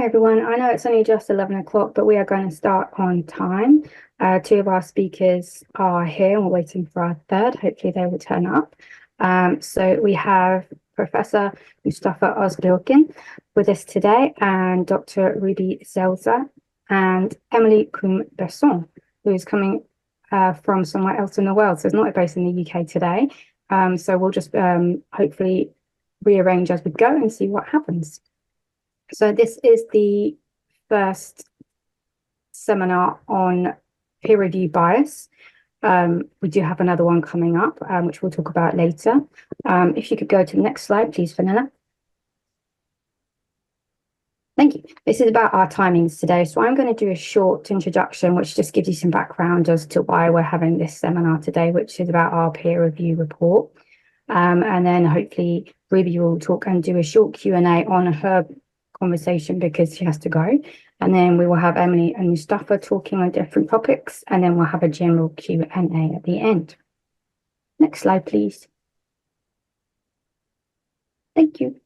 Hi everyone, I know it's only just 11 o'clock, but we are going to start on time. Two of our speakers are here and we're waiting for our third. Hopefully they will turn up. So we have Professor Mustafa Ozbilgin with us today and Dr. Ruby Zelzer and Emilie Koum Besson, who is coming from somewhere else in the world. So it's not based in the UK today. So we'll just hopefully rearrange as we go and see what happens. So this is the first seminar on peer review bias. We do have another one coming up, which we'll talk about later. If you could go to the next slide, please, Vanilla. Thank you. This is about our timings today. So I'm going to do a short introduction, which just gives you some background as to why we're having this seminar today, which is about our peer review report. And then hopefully Ruby will talk and do a short Q&A on her conversation because she has to go, and then we will have Emilie and Mustafa talking on different topics, and then we'll have a general Q&A at the end. Next slide, please. Thank you.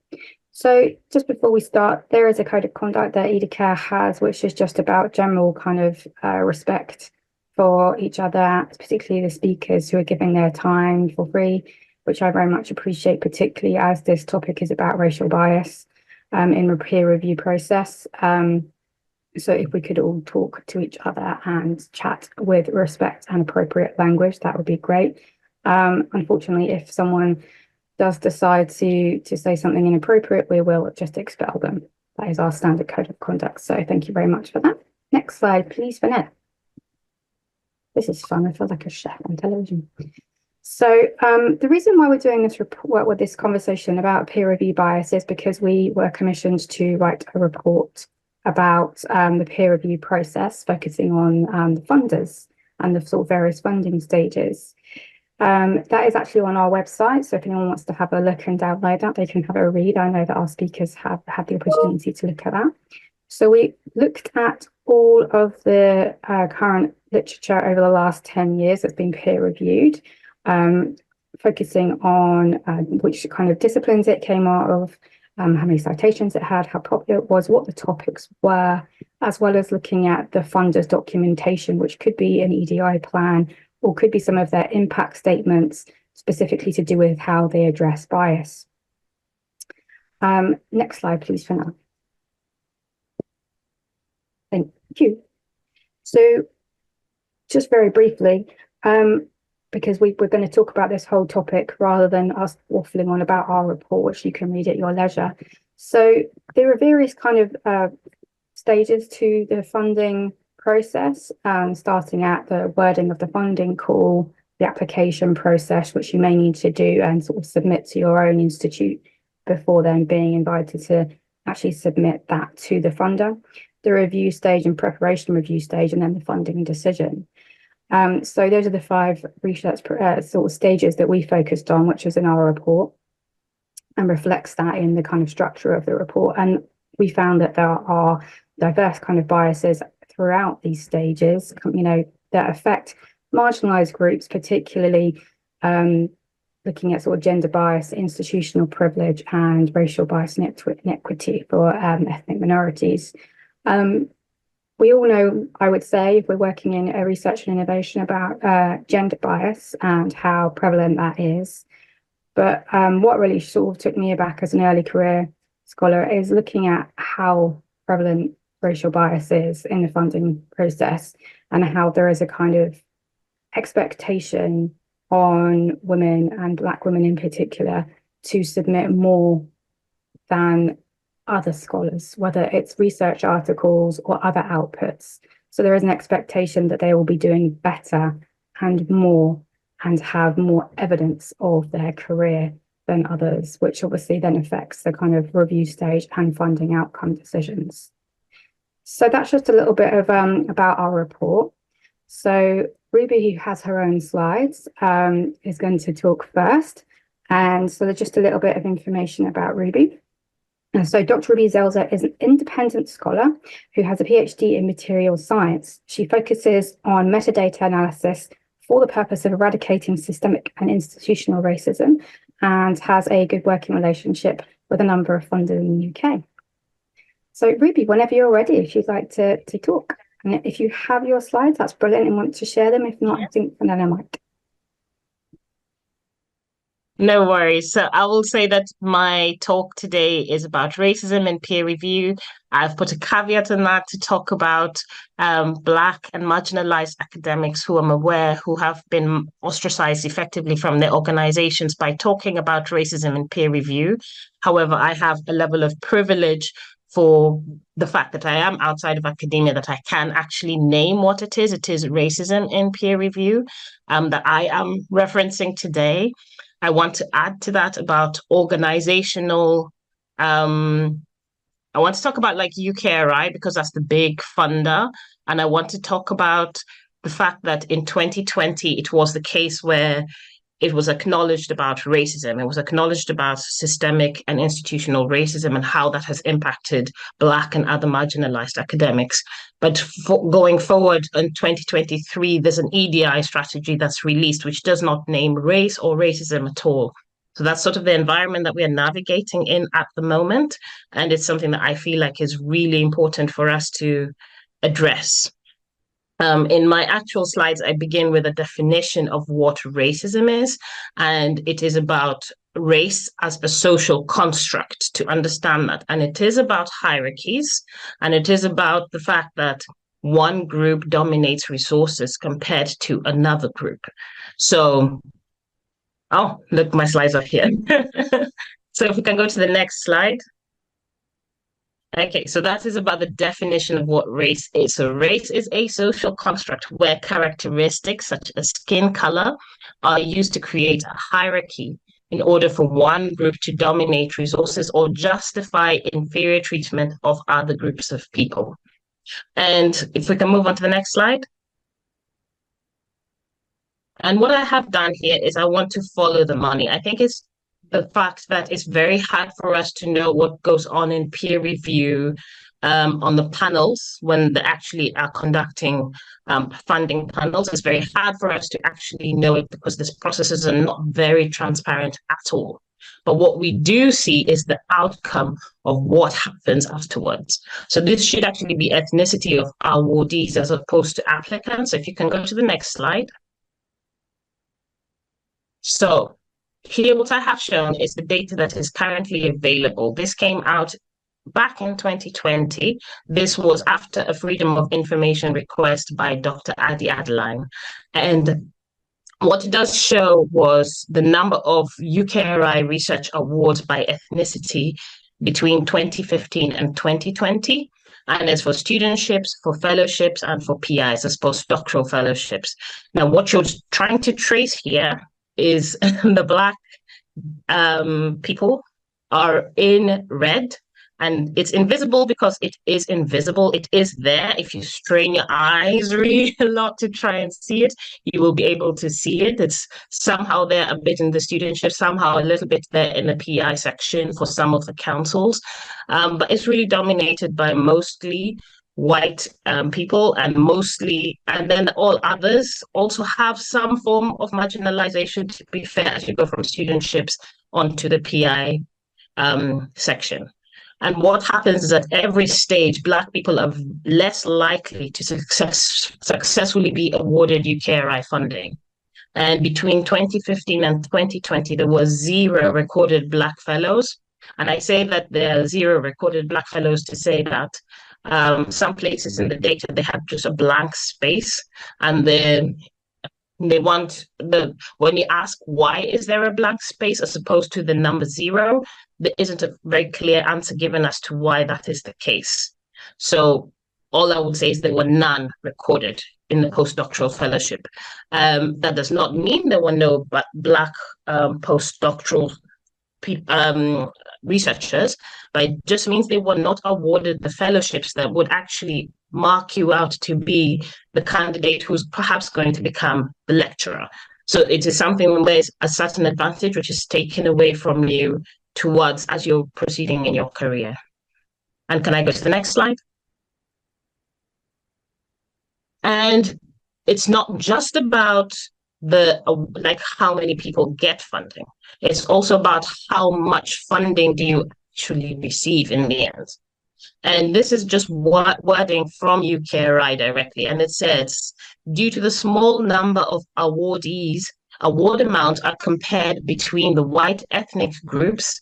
So just before we start, there is a code of conduct that EDICa has, which is just about general kind of respect for each other, particularly the speakers who are giving their time for free, which I very much appreciate, particularly as this topic is about racial bias in the peer review process. So if we could all talk to each other and chat with respect and appropriate language, that would be great. Unfortunately, if someone does decide to say something inappropriate, we will just expel them. That is our standard code of conduct. So thank you very much for that. Next slide, please, Vanessa. This is fun. I feel like a chef on television. So the reason why we're doing this report with this conversation about peer review bias is because we were commissioned to write a report about the peer review process, focusing on the funders and the sort of various funding stages. That is actually on our website. So if anyone wants to have a look and download that, they can have a read. I know that our speakers have had the opportunity to look at that. So we looked at all of the current literature over the last 10 years that's been peer reviewed. Focusing on which kind of disciplines it came out of, how many citations it had, how popular it was, what the topics were, as well as looking at the funders' documentation, which could be an EDI plan or could be some of their impact statements specifically to do with how they address bias. Next slide, please, for now. Thank you. So just very briefly, because we're going to talk about this whole topic rather than us waffling on about our report, which you can read at your leisure. So there are various kind of stages to the funding process, starting at the wording of the funding call, the application process, which you may need to do and sort of submit to your own institute before then being invited to actually submit that to the funder, the review stage and preparation review stage, and then the funding decision. So those are the 5 research sort of stages that we focused on, which is in our report, and reflects that in the kind of structure of the report. And we found that there are diverse kind of biases throughout these stages, you know, that affect marginalized groups, particularly looking at sort of gender bias, institutional privilege, and racial bias and inequity for ethnic minorities. We all know, I would say, if we're working in research and innovation, about gender bias and how prevalent that is. But what really sort of took me aback as an early career scholar is looking at how prevalent racial bias is in the funding process and how there is a kind of expectation on women and Black women in particular to submit more than other scholars, whether it's research articles or other outputs. So there is an expectation that they will be doing better and more and have more evidence of their career than others, which obviously then affects the kind of review stage and funding outcome decisions. So that's just a little bit of about our report. So Ruby, who has her own slides, is going to talk first. And so there's just a little bit of information about Ruby. So Dr. Ruby Zelzer is an independent scholar who has a PhD in materials science. She focuses on metadata analysis for the purpose of eradicating systemic and institutional racism and has a good working relationship with a number of funders in the UK. So Ruby, whenever you're ready, if you'd like to talk. And if you have your slides, that's brilliant and want to share them. If not, I think Panella might. No worries. So I will say that my talk today is about racism and peer review. I've put a caveat on that to talk about Black and marginalized academics who I'm aware who have been ostracized effectively from their organizations by talking about racism and peer review. However, I have a level of privilege for the fact that I am outside of academia, that I can actually name what it is. It is racism in peer review that I am referencing today. I want to add to that about organizational. I want to talk about like UKRI because that's the big funder. And I want to talk about the fact that in 2020, it was the case where it was acknowledged about racism. It was acknowledged about systemic and institutional racism and how that has impacted Black and other marginalized academics. But going forward in 2023, there's an EDI strategy that's released, which does not name race or racism at all. So that's sort of the environment that we are navigating in at the moment. And it's something that I feel like is really important for us to address. In my actual slides, I begin with a definition of what racism is, and it is about race as a social construct to understand that. And it is about hierarchies, and it is about the fact that one group dominates resources compared to another group. So, oh, look, my slides are here. So if we can go to the next slide. Okay, so that is about the definition of what race is. So race is a social construct where characteristics such as skin color are used to create a hierarchy in order for one group to dominate resources or justify inferior treatment of other groups of people. And if we can move on to the next slide. And what I have done here is I want to follow the money. I think it's the fact that it's very hard for us to know what goes on in peer review on the panels when they actually are conducting funding panels. It's very hard for us to actually know it because these processes are not very transparent at all. But what we do see is the outcome of what happens afterwards. So this should actually be ethnicity of awardees as opposed to applicants. So if you can go to the next slide. So here, what I have shown is the data that is currently available. This came out back in 2020. This was after a Freedom of Information request by Dr. Adi Adeline. And what it does show was the number of UKRI research awards by ethnicity between 2015 and 2020. And it's for studentships, for fellowships, and for PIs, as postdoctoral fellowships. Now, what you're trying to trace here is the Black people are in red, and it's invisible because it is invisible. It is there. If you strain your eyes really a lot to try and see it, you will be able to see it. It's somehow there a bit in the studentship, somehow a little bit there in the PI section for some of the councils. But it's really dominated by mostly white people and then all others also have some form of marginalization, to be fair, as you go from studentships onto the PI section. And what happens is at every stage, Black people are less likely to successfully be awarded UKRI funding. And between 2015 and 2020, there was 0 recorded Black fellows. And I say that there are 0 recorded Black fellows to say that some places in the data, they have just a blank space, and they want when you ask why is there a blank space as opposed to the number 0, there isn't a very clear answer given as to why that is the case. So all I would say is there were none recorded in the postdoctoral fellowship. That does not mean there were no Black postdoctoral researchers, but it just means they were not awarded the fellowships that would actually mark you out to be the candidate who's perhaps going to become the lecturer. So it is something where there's a certain advantage which is taken away from you towards as you're proceeding in your career. And can I go to the next slide? And it's not just about like how many people get funding. It's also about how much funding do you actually receive in the end. And this is just wording from UKRI directly. And it says, due to the small number of awardees, award amounts are compared between the white ethnic groups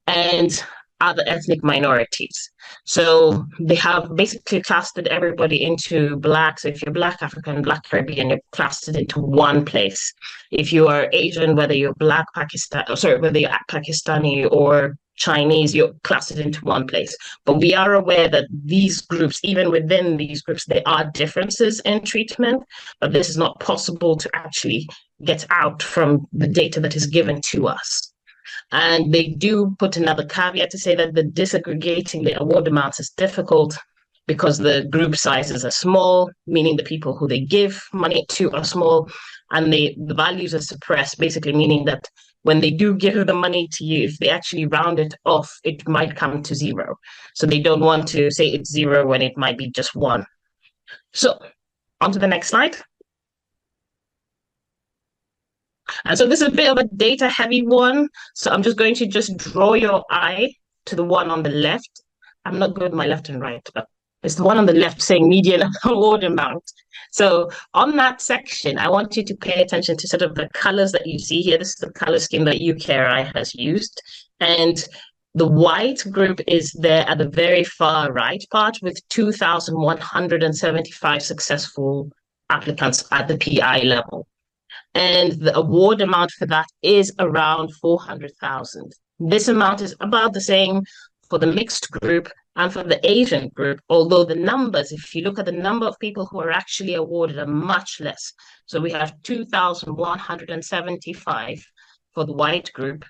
and other ethnic minorities. So they have basically clustered everybody into Black. So if you're Black African, Black Caribbean, you're clustered into one place. If you are Asian, whether you're Black Pakistan, sorry, whether you're Pakistani or Chinese, you're clustered into one place. But we are aware that these groups, even within these groups, there are differences in treatment, but this is not possible to actually get out from the data that is given to us. And they do put another caveat to say that the disaggregating the award amounts is difficult because the group sizes are small, meaning the people who they give money to are small, and the values are suppressed, basically meaning that when they do give the money to you, if they actually round it off, it might come to zero. So they don't want to say it's zero when it might be just one. So on to the next slide. And so this is a bit of a data heavy one. So I'm just going to just draw your eye to the one on the left. I'm not good with my left and right, but it's the one on the left saying median award amount. So on that section, I want you to pay attention to sort of the colors that you see here. This is the color scheme that UKRI has used. And the white group is there at the very far right part with 2,175 successful applicants at the PI level. And the award amount for that is around 400,000. This amount is about the same for the mixed group and for the Asian group, although the numbers, if you look at the number of people who are actually awarded, are much less. So we have 2,175 for the white group,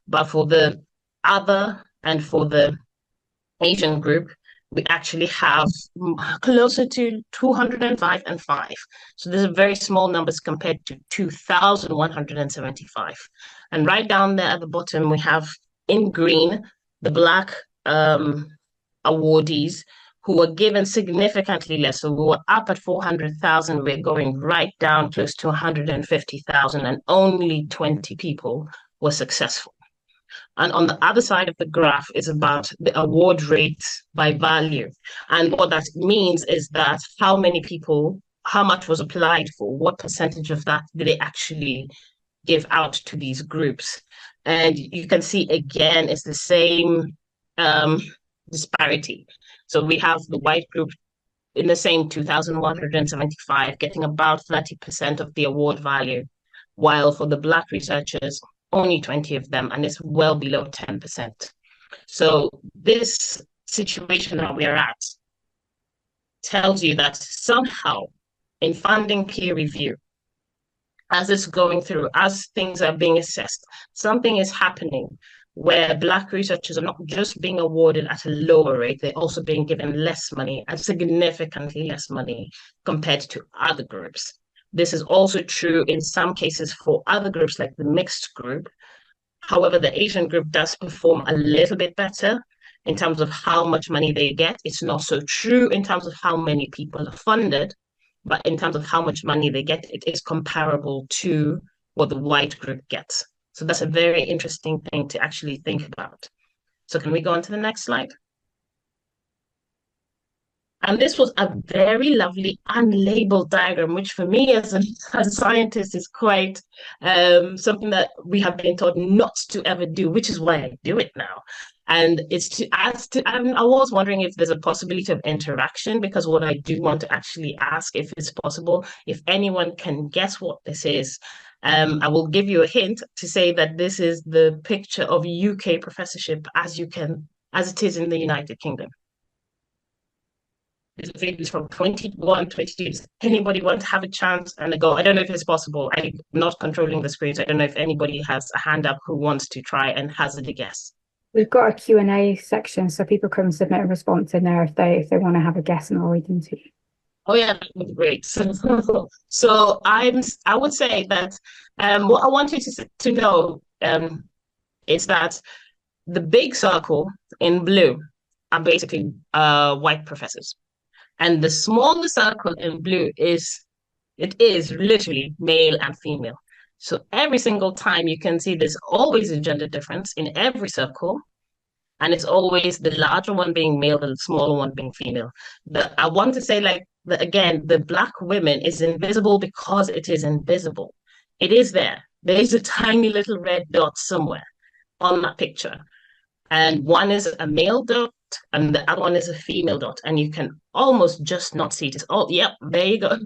but for the other and for the Asian group, we actually have closer to 205 and 5. So these are very small numbers compared to 2,175. And right down there at the bottom, we have in green the Black awardees who were given significantly less. So we were up at 400,000. We're going right down close to 150,000, and only 20 people were successful. And on the other side of the graph is about the award rates by value. And what that means is that how many people, how much was applied for, what percentage of that did they actually give out to these groups. And you can see again, it's the same disparity. So we have the white group in the same 2,175 getting about 30% of the award value, while for the Black researchers, only 20 of them, and it's well below 10%. So this situation that we're at tells you that somehow in funding peer review, as it's going through, as things are being assessed, something is happening where Black researchers are not just being awarded at a lower rate, they're also being given less money, and significantly less money compared to other groups. This is also true in some cases for other groups like the mixed group. However, the Asian group does perform a little bit better in terms of how much money they get. It's not so true in terms of how many people are funded, but in terms of how much money they get, it is comparable to what the white group gets. So that's a very interesting thing to actually think about. So can we go on to the next slide? And this was a very lovely unlabeled diagram, which for me as a scientist is quite something that we have been taught not to ever do, which is why I do it now. And it's to ask to, I was wondering if there's a possibility of interaction, because what I do want to actually ask, if it's possible, if anyone can guess what this is. I will give you a hint to say that this is the picture of UK professorship as it is in the United Kingdom. It's from 21, 22. Does anybody want to have a chance and a go? I don't know if it's possible. I'm not controlling the screen, so I don't know if anybody has a hand up who wants to try and hazard a guess. We've got a Q&A section, so people can submit a response in there if they want to have a guess, and I'll read them to you. Oh yeah, that would be great. So I would say that what I want you to know is that the big circle in blue are basically white professors. And the smaller circle in blue is literally male and female. So every single time you can see there's always a gender difference in every circle. And it's always the larger one being male, the smaller one being female. I want to say, like, again, the Black women is invisible because it is invisible. It is there. There is a tiny little red dot somewhere on that picture. And one is a male dot and the other one is a female dot. And you can almost just not see it. It's, oh, yep, there you go.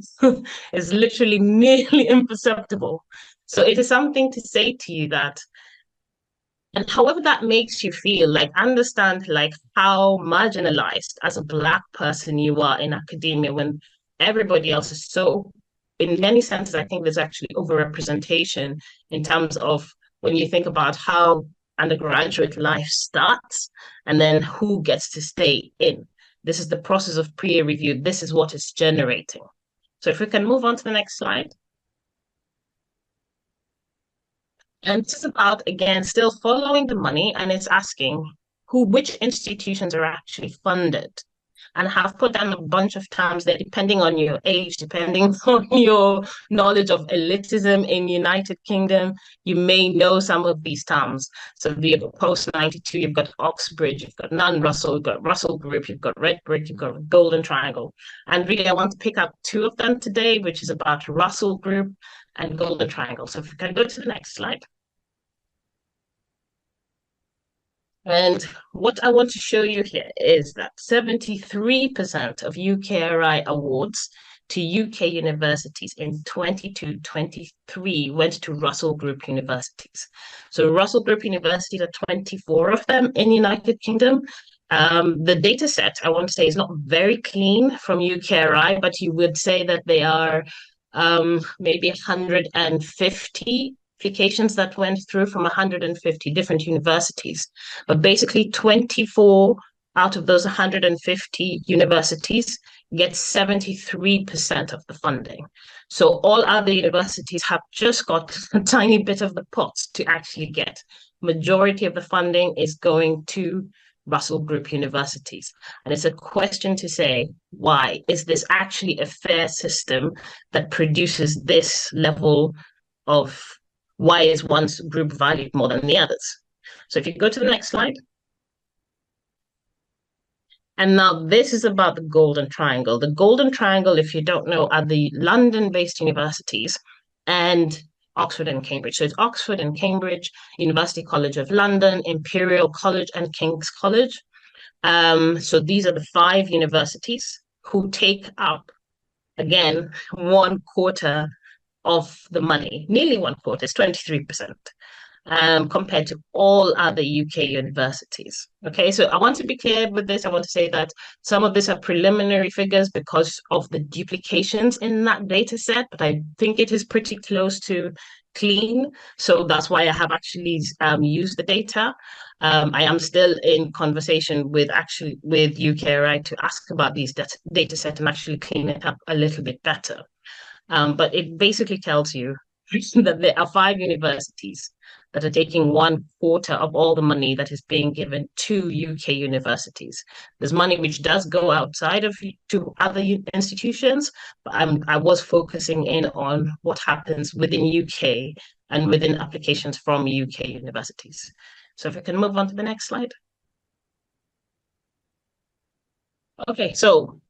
It's literally nearly imperceptible. So it is something to say to you that, and however that makes you feel, like understand like how marginalized as a Black person you are in academia when everybody else is so, in many senses, I think there's actually overrepresentation in terms of when you think about how undergraduate life starts and then who gets to stay in. This is the process of peer review. This is what it's generating. So if we can move on to the next slide. And this is about, again, still following the money, and it's asking which institutions are actually funded. And I have put down a bunch of terms there, depending on your age, depending on your knowledge of elitism in United Kingdom, you may know some of these terms. So you've got post-92, you've got Oxbridge, you've got non-Russell, you've got Russell Group, you've got Red Brick, you've got Golden Triangle. And really, I want to pick up two of them today, which is about Russell Group and Golden Triangle. So if we can go to the next slide. And what I want to show you here is that 73% of UKRI awards to UK universities in 22-23 went to Russell Group universities. So Russell Group universities are 24 of them in the United Kingdom. The data set, I want to say, is not very clean from UKRI, but you would say that they are maybe 150 applications that went through from 150 different universities. But basically 24 out of those 150 universities get 73% of the funding. So all other universities have just got a tiny bit of the pot to actually get. Majority of the funding is going to Russell Group universities. And it's a question to say, why? Is this actually a fair system that produces this level of, why is one group valued more than the others? So if you go to the next slide. And now this is about the Golden Triangle. The Golden Triangle, if you don't know, are the London-based universities and Oxford and Cambridge. So it's Oxford and Cambridge, University College of London, Imperial College, and King's College. So these are the 5 universities who take up, again, 1/4 of the money, nearly 1/4, it's 23%, compared to all other UK universities. Okay, so I want to be clear with this. I want to say that some of these are preliminary figures because of the duplications in that data set, but I think it is pretty close to clean. So that's why I have actually used the data. I am still in conversation with UKRI to ask about these data set and actually clean it up a little bit better. But it basically tells you that there are 5 universities that are taking 1/4 of all the money that is being given to UK universities. There's money which does go outside of to other institutions, but I was focusing in on what happens within UK and within applications from UK universities. So if we can move on to the next slide. Okay, so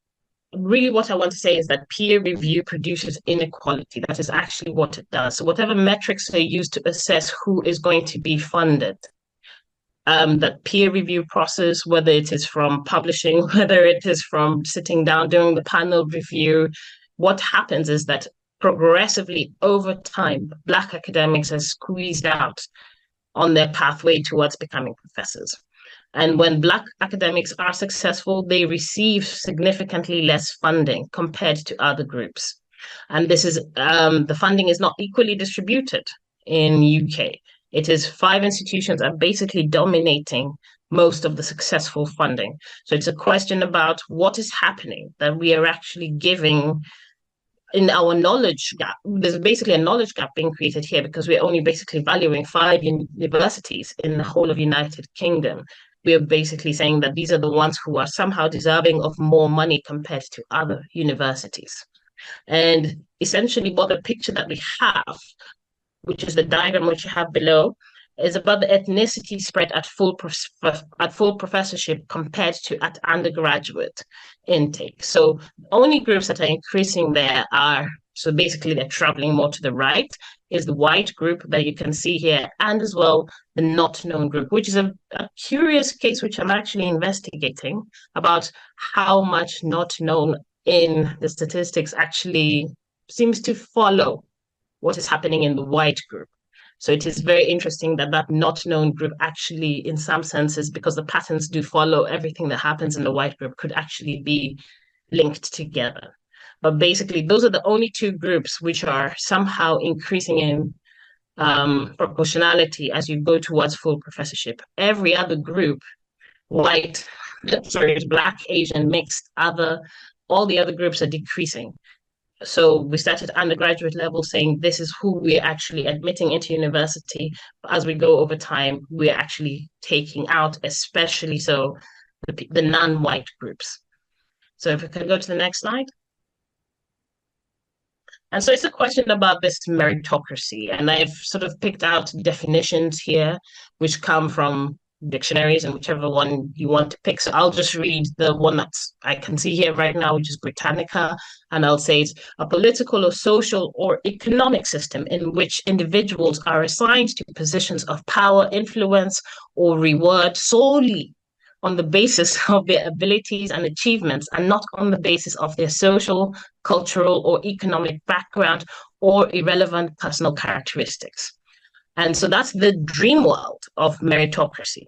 really what I want to say is that peer review produces inequality. That is actually what it does. So whatever metrics they use to assess who is going to be funded, that peer review process, whether it is from publishing, whether it is from sitting down doing the panel review, what happens is that progressively over time, Black academics are squeezed out on their pathway towards becoming professors. And when Black academics are successful, they receive significantly less funding compared to other groups. And this is the funding is not equally distributed in UK. It is 5 institutions are basically dominating most of the successful funding. So it's a question about what is happening that we are actually giving in our knowledge gap. There's basically a knowledge gap being created here because we're only basically valuing 5 universities in the whole of United Kingdom. We're basically saying that these are the ones who are somehow deserving of more money compared to other universities. And essentially what the picture that we have, which is the diagram which you have below, is about the ethnicity spread at full professorship compared to at undergraduate intake. So the only groups that are increasing there are, so basically they're traveling more to the right, is the white group that you can see here, and as well the not known group, which is a curious case which I'm actually investigating about how much not known in the statistics actually seems to follow what is happening in the white group. So it is very interesting that that not known group actually, in some senses, because the patterns do follow everything that happens in the white group, could actually be linked together. But basically, those are the only two groups which are somehow increasing in proportionality as you go towards full professorship. Every other group, white, sorry, black, Asian, mixed, all the other groups are decreasing. So we started undergraduate level saying this is who we're actually admitting into university. As we go over time, we're actually taking out, especially so the non-white groups. So if we could go to the next slide. And so it's a question about this meritocracy. And I've sort of picked out definitions here, which come from dictionaries and whichever one you want to pick. So I'll just read the one that I can see here right now, which is Britannica. And I'll say it's a political or social or economic system in which individuals are assigned to positions of power, influence, or reward solely on the basis of their abilities and achievements and not on the basis of their social, cultural, or economic background or irrelevant personal characteristics. And so that's the dream world of meritocracy.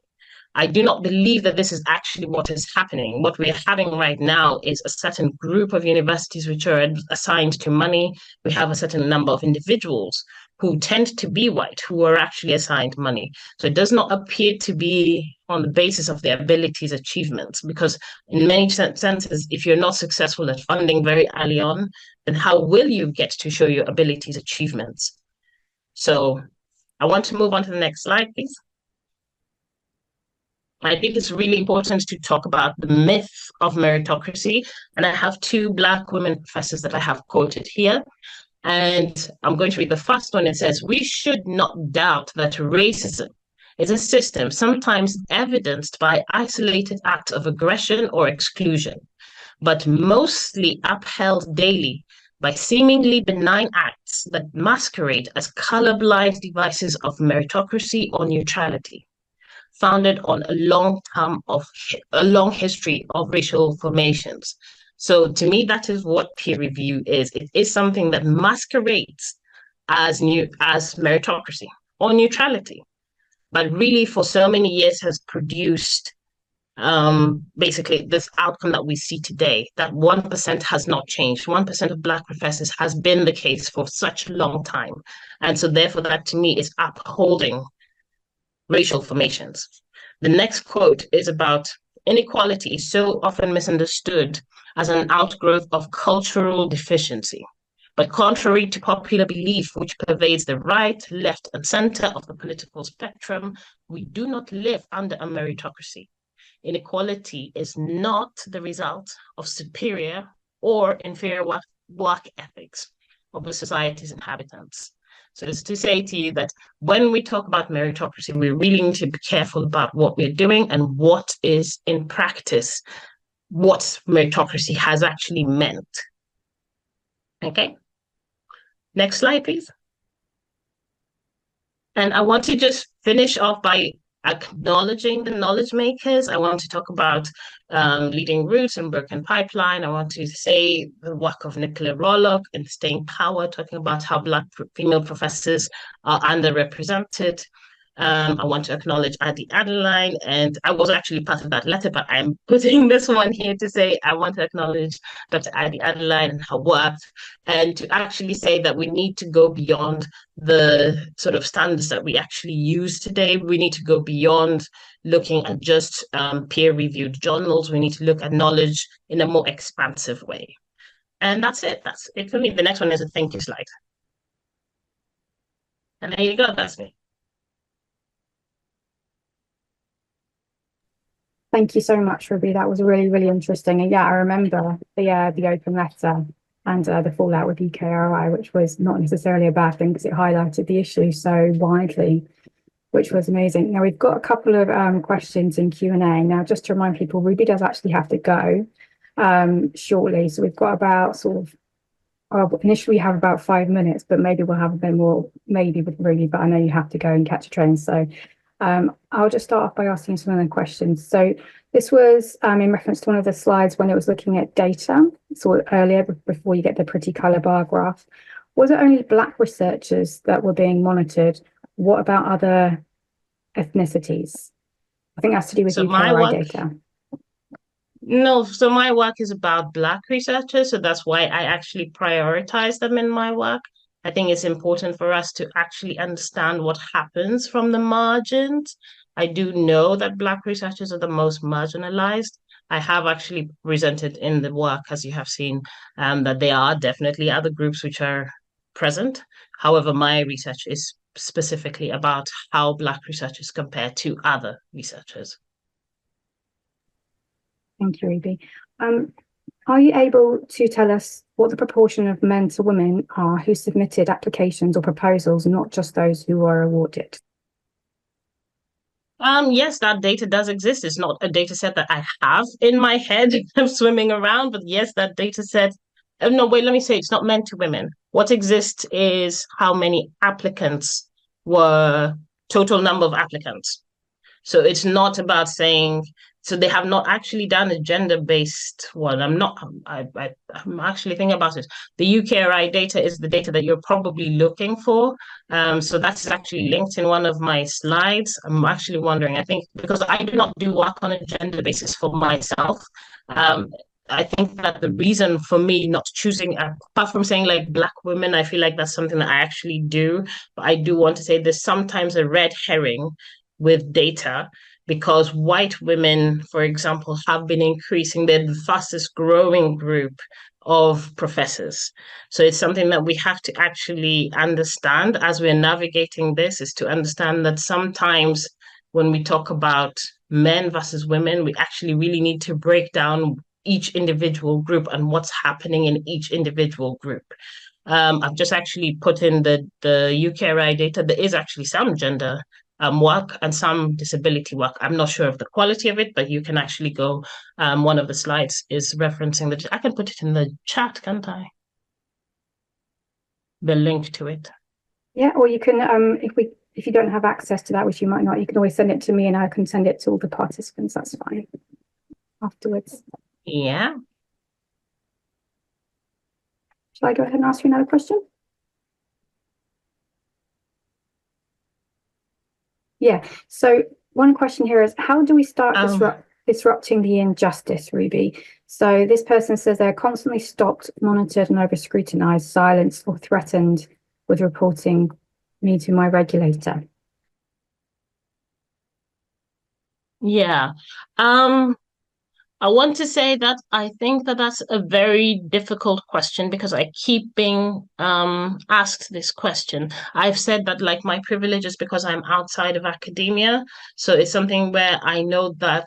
I do not believe that this is actually what is happening. What we're having right now is a certain group of universities which are assigned to money. We have a certain number of individuals who tend to be white, who are actually assigned money. So it does not appear to be on the basis of their abilities, achievements, because in many senses, if you're not successful at funding very early on, then how will you get to show your abilities, achievements? So I want to move on to the next slide, please. I think it's really important to talk about the myth of meritocracy. And I have two Black women professors that I have quoted here. And I'm going to read the first one. It says, "We should not doubt that racism is a system sometimes evidenced by isolated acts of aggression or exclusion, but mostly upheld daily by seemingly benign acts that masquerade as colorblind devices of meritocracy or neutrality, founded on a long history of racial formations." So to me, that is what peer review is. It is something that masquerades as meritocracy or neutrality, but really for so many years has produced basically this outcome that we see today, that 1% has not changed. 1% of Black professors has been the case for such a long time. And so therefore that to me is upholding racial formations. The next quote is about inequality is so often misunderstood as an outgrowth of cultural deficiency. But contrary to popular belief, which pervades the right, left, and center of the political spectrum, we do not live under a meritocracy. Inequality is not the result of superior or inferior work ethics of the society's inhabitants. So it's to say to you that when we talk about meritocracy, we really need to be careful about what we're doing and what is in practice, what meritocracy has actually meant. Okay. Next slide, please. And I want to just finish off by acknowledging the knowledge makers. I want to talk about leading roots and broken pipeline. I want to say the work of Nicola Rollock and Staying Power, talking about how Black female professors are underrepresented. I want to acknowledge Adi Adeline, and I was actually part of that letter, but I'm putting this one here to say I want to acknowledge Dr. Adi Adeline and her work, and to actually say that we need to go beyond the sort of standards that we actually use today. We need to go beyond looking at just peer-reviewed journals. We need to look at knowledge in a more expansive way. And that's it. That's it for me. The next one is a thank you slide. And there you go. That's me. Thank you so much, Ruby. That was really, really interesting. And yeah, I remember the open letter and the fallout with UKRI, which was not necessarily a bad thing because it highlighted the issue so widely. which was amazing. Now we've got a couple of questions in Q&A. Now, just to remind people, Ruby does actually have to go shortly. So we've got about initially we have about 5 minutes, but maybe we'll have a bit more, maybe with Ruby, but I know you have to go and catch a train. So I'll just start off by asking some of the questions. So this was in reference to one of the slides when it was looking at data, so earlier before you get the pretty color bar graph. Was it only Black researchers that were being monitored? What about other ethnicities? I think that's to do with UKRI data. No, so my work is about Black researchers, so that's why I actually prioritize them in my work. I think it's important for us to actually understand what happens from the margins. I do know that Black researchers are the most marginalized. I have actually presented in the work, as you have seen, that there are definitely other groups which are present. However, my research is specifically about how Black researchers compare to other researchers. Thank you, Ruby. Are you able to tell us what the proportion of men to women are who submitted applications or proposals, not just those who were awarded? Yes, that data does exist. It's not a data set that I have in my head swimming around, but yes, that data set. No, wait, let me say it's not men to women. What exists is how many applicants were, total number of applicants. So it's not about saying, so they have not actually done a gender-based one. I'm actually thinking about it. The UKRI data is the data that you're probably looking for. So that's actually linked in one of my slides. I'm actually wondering, I think, because I do not do work on a gender basis for myself. I think that the reason for me not choosing, apart from saying like Black women, I feel like that's something that I actually do. But I do want to say there's sometimes a red herring with data because white women, for example, have been increasing. They're the fastest growing group of professors. So it's something that we have to actually understand as we're navigating this, is to understand that sometimes when we talk about men versus women, we actually really need to break down each individual group and what's happening in each individual group. I've just actually put in the UKRI data. There is actually some gender work and some disability work. I'm not sure of the quality of it, but you can actually go. One of the slides is referencing the. I can put it in the chat, can't I? The link to it. Yeah, or you can, if you don't have access to that, which you might not, you can always send it to me and I can send it to all the participants. That's fine. Afterwards. Yeah. Shall I go ahead and ask you another question? Yeah. So one question here is, how do we start disrupting the injustice, Ruby? So this person says they're constantly stopped, monitored, and over scrutinized, silenced, or threatened with reporting me to my regulator. Yeah. I want to say that I think that that's a very difficult question because I keep being asked this question. I've said that like my privilege is because I'm outside of academia. So it's something where I know that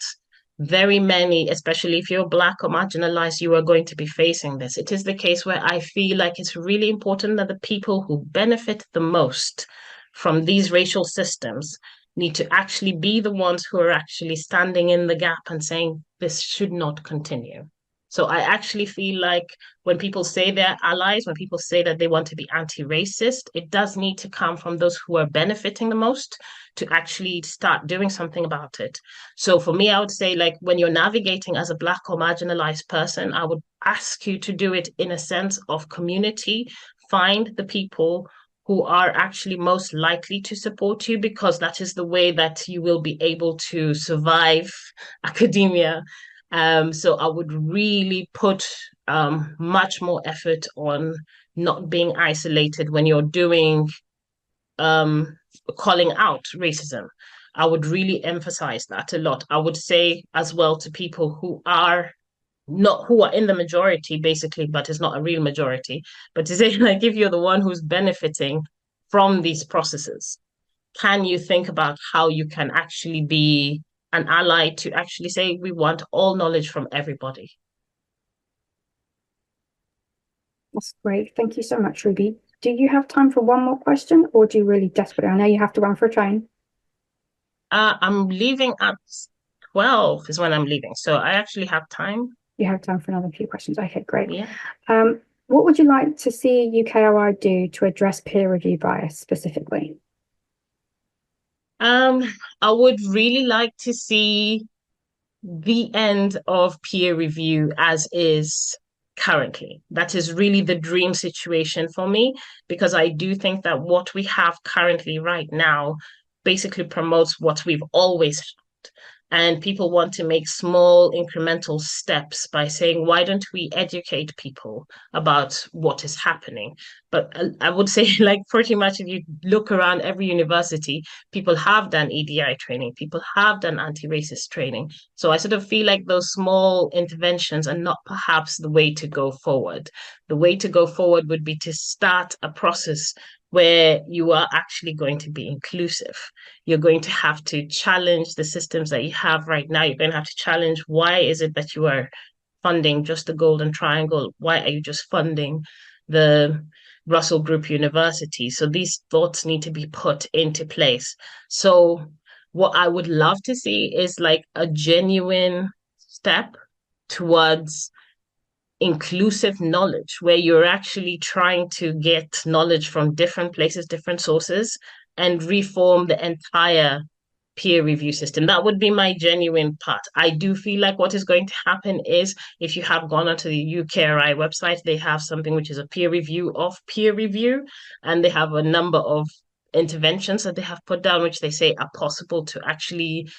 very many, especially if you're Black or marginalized, you are going to be facing this. It is the case where I feel like it's really important that the people who benefit the most from these racial systems need to actually be the ones who are actually standing in the gap and saying this should not continue. So I actually feel like when people say they're allies, when people say that they want to be anti-racist, it does need to come from those who are benefiting the most to actually start doing something about it. So for me, I would say like when you're navigating as a Black or marginalized person, I would ask you to do it in a sense of community. Find the people who are actually most likely to support you, because that is the way that you will be able to survive academia. So I would really put much more effort on not being isolated when you're doing calling out racism. I would really emphasize that a lot. I would say as well to people who are in the majority basically, but it's not a real majority, but to say like if you're the one who's benefiting from these processes, can you think about how you can actually be an ally to actually say we want all knowledge from everybody? That's great. Thank you so much, Ruby. Do you have time for one more question, or do you really desperately? I know you have to run for a train. I'm leaving at 12 is when I'm leaving. So I actually have time. You have time for another few questions. Okay, great. Yeah. What would you like to see UKRI do to address peer review bias specifically? I would really like to see the end of peer review as is currently. That is really the dream situation for me, because I do think that what we have currently right now basically promotes what we've always had. And people want to make small incremental steps by saying, why don't we educate people about what is happening? But I would say, like, pretty much if you look around every university, people have done EDI training, people have done anti-racist training. So I sort of feel like those small interventions are not perhaps the way to go forward. The way to go forward would be to start a process where you are actually going to be inclusive. You're going to have to challenge the systems that you have right now. You're going to have to challenge, why is it that you are funding just the Golden Triangle? Why are you just funding the Russell Group University? So these thoughts need to be put into place. So what I would love to see is like a genuine step towards inclusive knowledge, where you're actually trying to get knowledge from different places, different sources, and reform the entire peer review system. That would be my genuine part. I do feel like what is going to happen is, if you have gone onto the UKRI website, they have something which is a peer review of peer review, and they have a number of interventions that they have put down, which they say are possible to actually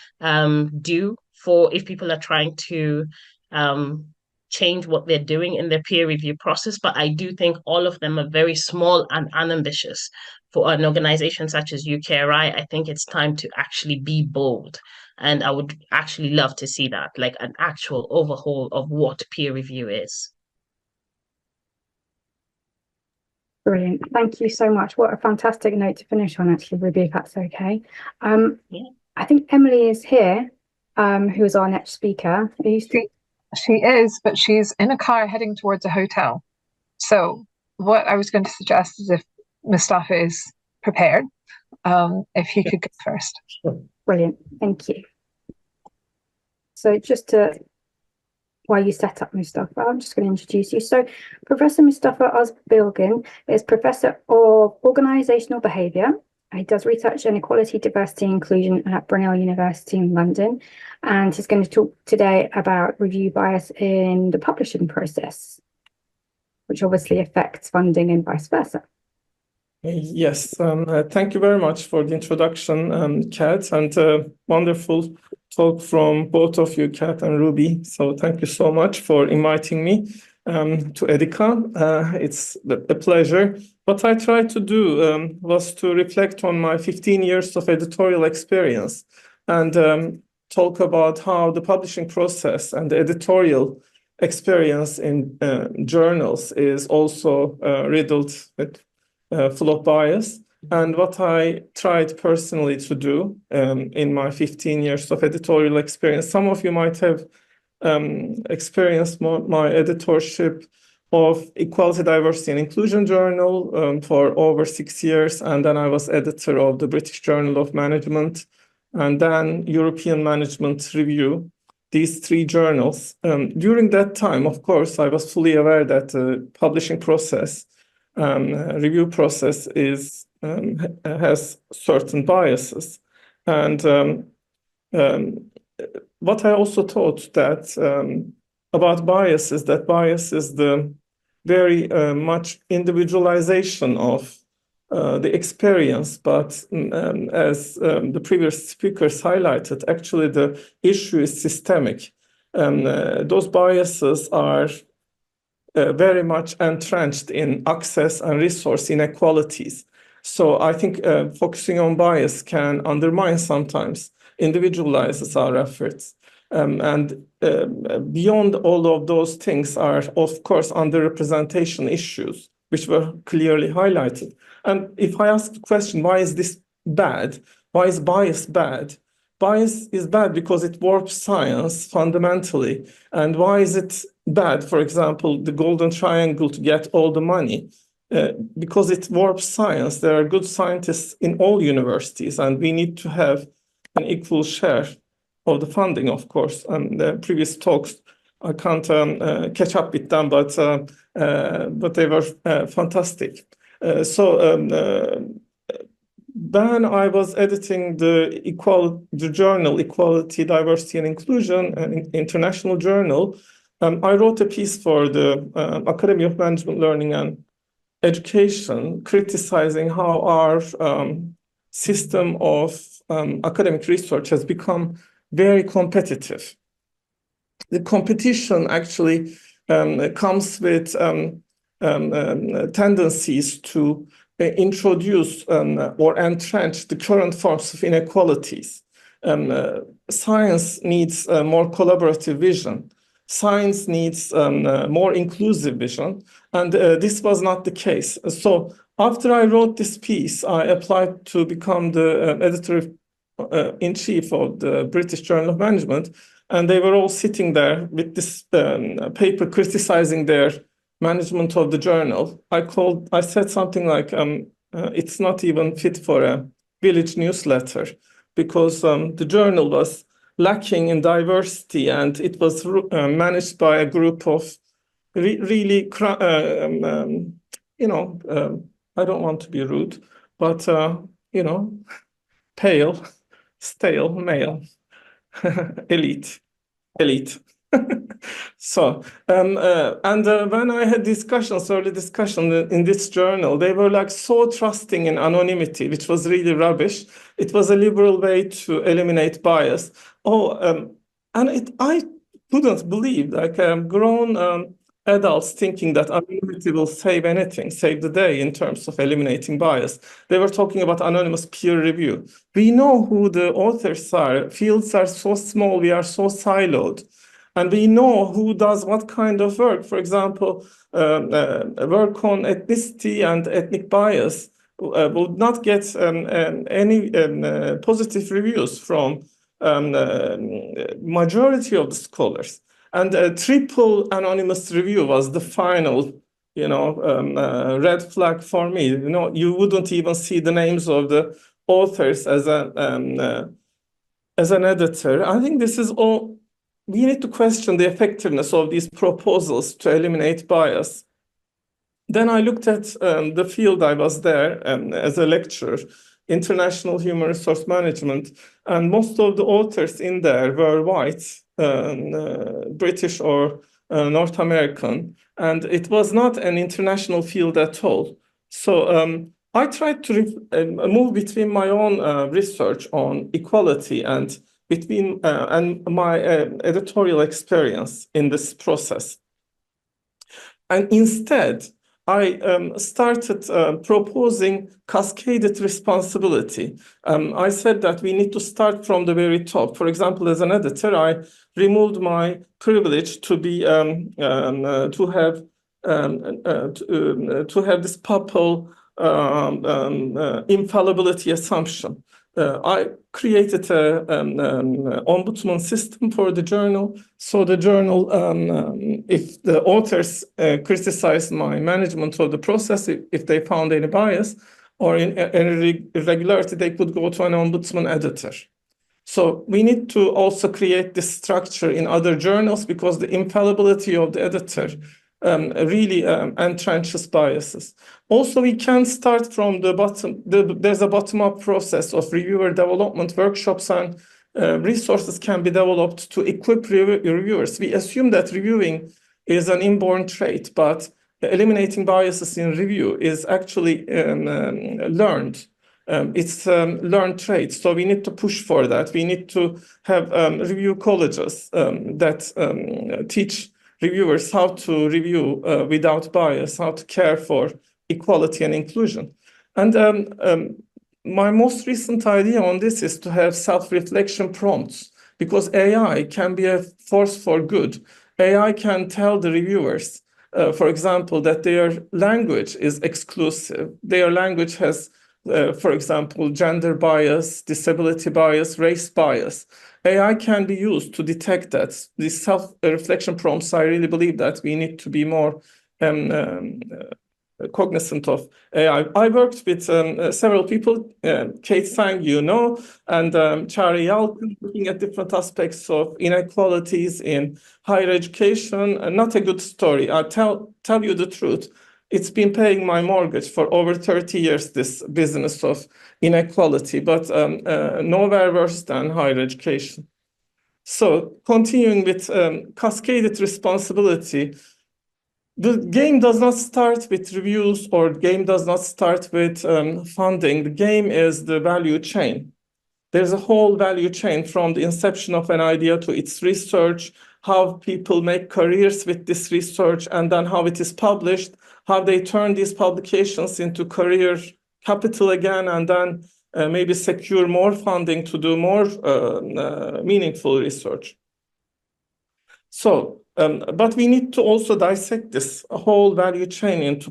do for if people are trying to um, change what they're doing in their peer review process. But I do think all of them are very small and unambitious. For an organization such as UKRI, I think it's time to actually be bold. And I would actually love to see that, like an actual overhaul of what peer review is. Brilliant. Thank you so much. What a fantastic note to finish on, actually, Ruby, if that's okay. Yeah. I think Emilie is here, who is our next speaker. Are you still... She is, but she's in a car heading towards a hotel. So what I was going to suggest is, if Mustafa is prepared, if he could go first. Brilliant. Thank you. So just to, while you set up Mustafa, I'm just going to introduce you. So Professor Mustafa Ozbilgin is Professor of Organisational Behaviour. He does research in equality, diversity, and inclusion at Brunel University in London. And he's going to talk today about review bias in the publishing process, which obviously affects funding and vice versa. Yes, thank you very much for the introduction, Kat, and wonderful talk from both of you, Kat and Ruby. So thank you so much for inviting me to EDICa. It's a pleasure. What I tried to do was to reflect on my 15 years of editorial experience and talk about how the publishing process and the editorial experience in journals is also riddled with full of bias. And what I tried personally to do in my 15 years of editorial experience, some of you might have experienced my editorship of Equality, Diversity and Inclusion Journal for over 6 years. And then I was editor of the British Journal of Management and then European Management Review, these 3 journals. During that time, of course, I was fully aware that the publishing process, review process has certain biases. And what I also thought that about bias is that bias is the very much individualization of the experience. But as the previous speakers highlighted, actually the issue is systemic. Those biases are very much entrenched in access and resource inequalities. So I think focusing on bias can undermine sometimes, individualizes our efforts. And beyond all of those things are, of course, underrepresentation issues, which were clearly highlighted. And if I ask the question, why is this bad? Why is bias bad? Bias is bad because it warps science fundamentally. And why is it bad, for example, the Golden Triangle to get all the money? Because it warps science. There are good scientists in all universities, and we need to have an equal share of the funding, of course. And the previous talks, I can't catch up with them, but they were fantastic. When I was editing the journal Equality, Diversity and Inclusion, an international journal, I wrote a piece for the Academy of Management Learning and Education, criticizing how our system of academic research has become very competitive. The competition actually comes with tendencies to introduce or entrench the current forms of inequalities. Science needs more collaborative vision. Science needs more inclusive vision, and this was not the case. So after I wrote this piece, I applied to become the editor-in-chief of the British Journal of Management, and they were all sitting there with this paper criticizing their management of the journal. I said something like, it's not even fit for a village newsletter, because the journal was lacking in diversity, and it was managed by a group of really, I don't want to be rude, but, pale, stale, male, elite. So, when I had early discussion in this journal, they were like so trusting in anonymity, which was really rubbish. It was a liberal way to eliminate bias. I couldn't believe, like, grown adults thinking that anonymity will save anything, save the day in terms of eliminating bias. They were talking about anonymous peer review. We know who the authors are. Fields are so small, we are so siloed. And we know who does what kind of work. For example, work on ethnicity and ethnic bias would not get any positive reviews from majority of the scholars. And a triple anonymous review was the final, red flag for me. You wouldn't even see the names of the authors as an editor. I think this is all. We need to question the effectiveness of these proposals to eliminate bias. Then I looked at the field I was there as a lecturer, international human resource management, and most of the authors in there were white, British or North American, and it was not an international field at all. So I tried to move between my own research on equality and my editorial experience in this process. And instead, I started proposing cascaded responsibility. I said that we need to start from the very top. For example, as an editor, I removed my privilege to be to have this papal infallibility assumption. I created an ombudsman system for the journal. So the journal, if the authors criticized my management of the process, if they found any bias or any irregularity, they could go to an ombudsman editor. So we need to also create this structure in other journals, because the infallibility of the editor really entrenches biases. Also, we can start from the bottom. There's a bottom-up process of reviewer development. Workshops and resources can be developed to equip reviewers. We assume that reviewing is an inborn trait, but eliminating biases in review is actually learned. It's learned trait. So we need to push for that. We need to have review colleges that teach reviewers how to review without bias, how to care for equality and inclusion. And my most recent idea on this is to have self-reflection prompts, because AI can be a force for good. AI can tell the reviewers, for example, that their language is exclusive. Their language has, for example, gender bias, disability bias, race bias. AI can be used to detect that. These self-reflection prompts, I really believe that we need to be more cognizant of AI. I worked with several people, Kate Sang, you know, and Chari Yalkin, looking at different aspects of inequalities in higher education. Not a good story. I'll tell you the truth. It's been paying my mortgage for over 30 years, this business of inequality, but nowhere worse than higher education. So continuing with cascaded responsibility, the game does not start with reviews, or the game does not start with funding. The game is the value chain. There's a whole value chain from the inception of an idea to its research, how people make careers with this research, and then how it is published, how they turn these publications into career capital again, and then maybe secure more funding to do more meaningful research. So, but we need to also dissect this whole value chain into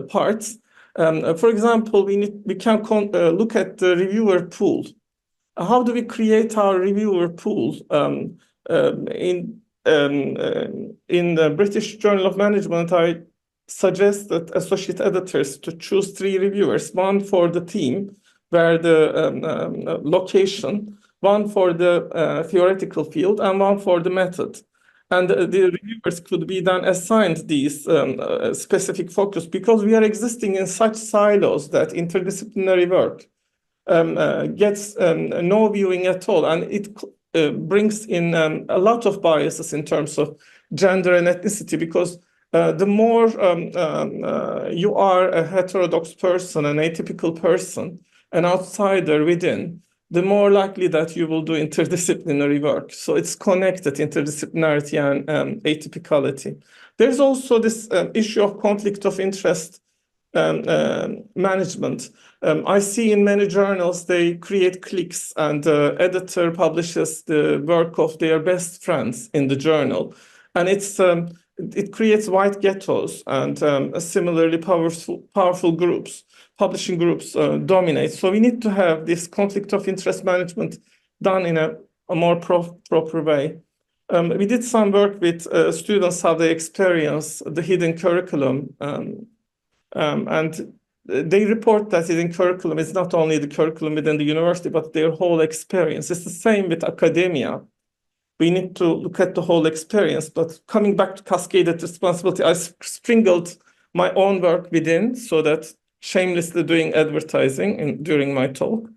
parts. For example, we can look at the reviewer pool. How do we create our reviewer pool? In the British Journal of Management, I suggest that associate editors to choose 3 reviewers: one for the team, where the location, one for the theoretical field, and one for the method. And the reviewers could be then assigned these specific focus, because we are existing in such silos that interdisciplinary work gets no viewing at all, and it brings in a lot of biases in terms of gender and ethnicity, because the more you are a heterodox person, an atypical person, an outsider within, the more likely that you will do interdisciplinary work. So it's connected, interdisciplinarity and atypicality. There's also this issue of conflict of interest management. I see in many journals they create cliques, and the editor publishes the work of their best friends in the journal, and it creates white ghettos, and similarly powerful groups, publishing groups dominate. So we need to have this conflict of interest management done in a more proper way. We did some work with students, how they experience the hidden curriculum, and they report that hidden curriculum is not only the curriculum within the university, but their whole experience. It's the same with academia. We need to look at the whole experience. But coming back to cascaded responsibility, I sprinkled my own work within, so that shamelessly doing advertising during my talk.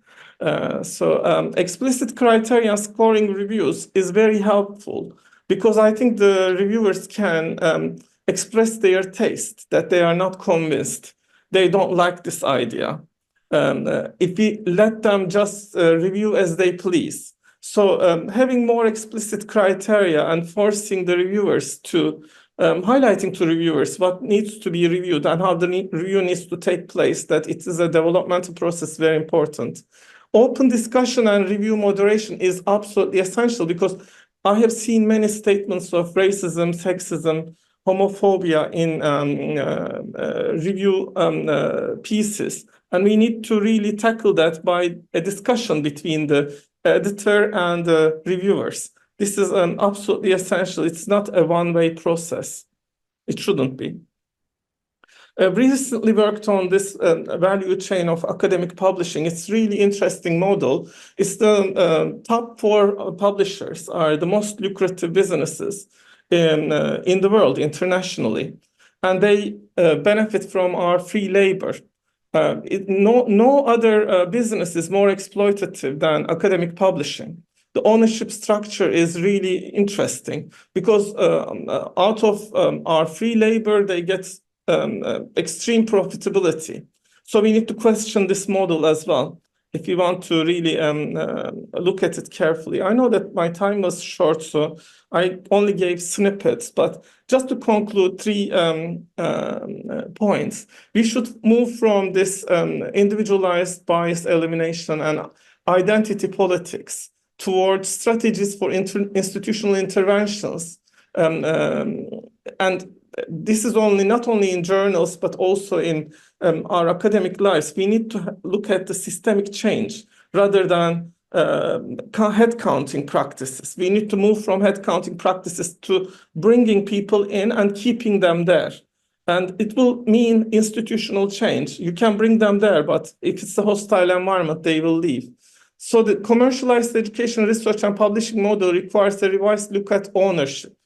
Explicit criteria scoring reviews is very helpful, because I think the reviewers can express their taste, that they are not convinced, they don't like this idea. If we let them just review as they please. So having more explicit criteria and forcing the reviewers to highlighting to reviewers what needs to be reviewed and how the review needs to take place, that it is a developmental process, very important. Open discussion and review moderation is absolutely essential, because I have seen many statements of racism, sexism, homophobia in review pieces. And we need to really tackle that by a discussion between the editor and the reviewers. This is absolutely essential. It's not a one-way process. It shouldn't be. We recently worked on this value chain of academic publishing. It's really interesting model. It's the top 4 publishers are the most lucrative businesses in the world internationally, and they benefit from our free labor. No other business is more exploitative than academic publishing. The ownership structure is really interesting, because out of our free labor, they get extreme profitability. So we need to question this model as well, if you want to really look at it carefully. I know that my time was short, so I only gave snippets, but just to conclude 3 points. We should move from this individualized bias elimination and identity politics towards strategies for institutional interventions. And this is not only in journals, but also in our academic lives. We need to look at the systemic change rather than head counting practices. We need to move from head counting practices to bringing people in and keeping them there. And it will mean institutional change. You can bring them there, but if it's a hostile environment, they will leave. So the commercialized education research and publishing model requires a revised look at ownership.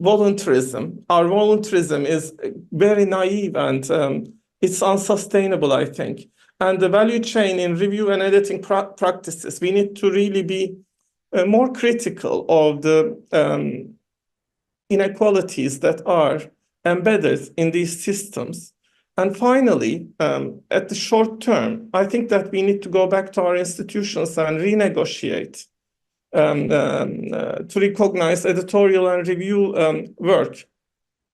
Voluntarism. Our voluntarism is very naive and it's unsustainable, I think. And the value chain in review and editing practices, we need to really be more critical of the inequalities that are embedded in these systems. And finally, at the short term, I think that we need to go back to our institutions and renegotiate to recognize editorial and review work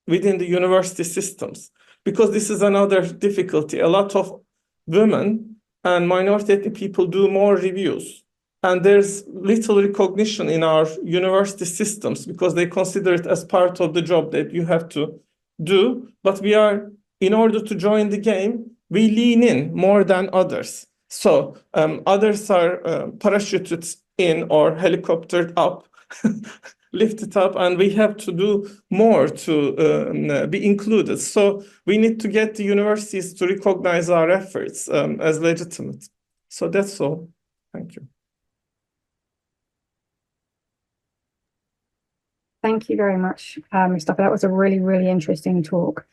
within the university systems, because this is another difficulty. A lot of women and minority ethnic people do more reviews, and there's little recognition in our university systems because they consider it as part of the job that you have to do. But we are, in order to join the game, we lean in more than others. So others are parachuted in or helicoptered up, lifted up, and we have to do more to be included. So we need to get the universities to recognize our efforts as legitimate. So that's all. Thank you. Thank you very much, Mustafa. That was a really, really interesting talk.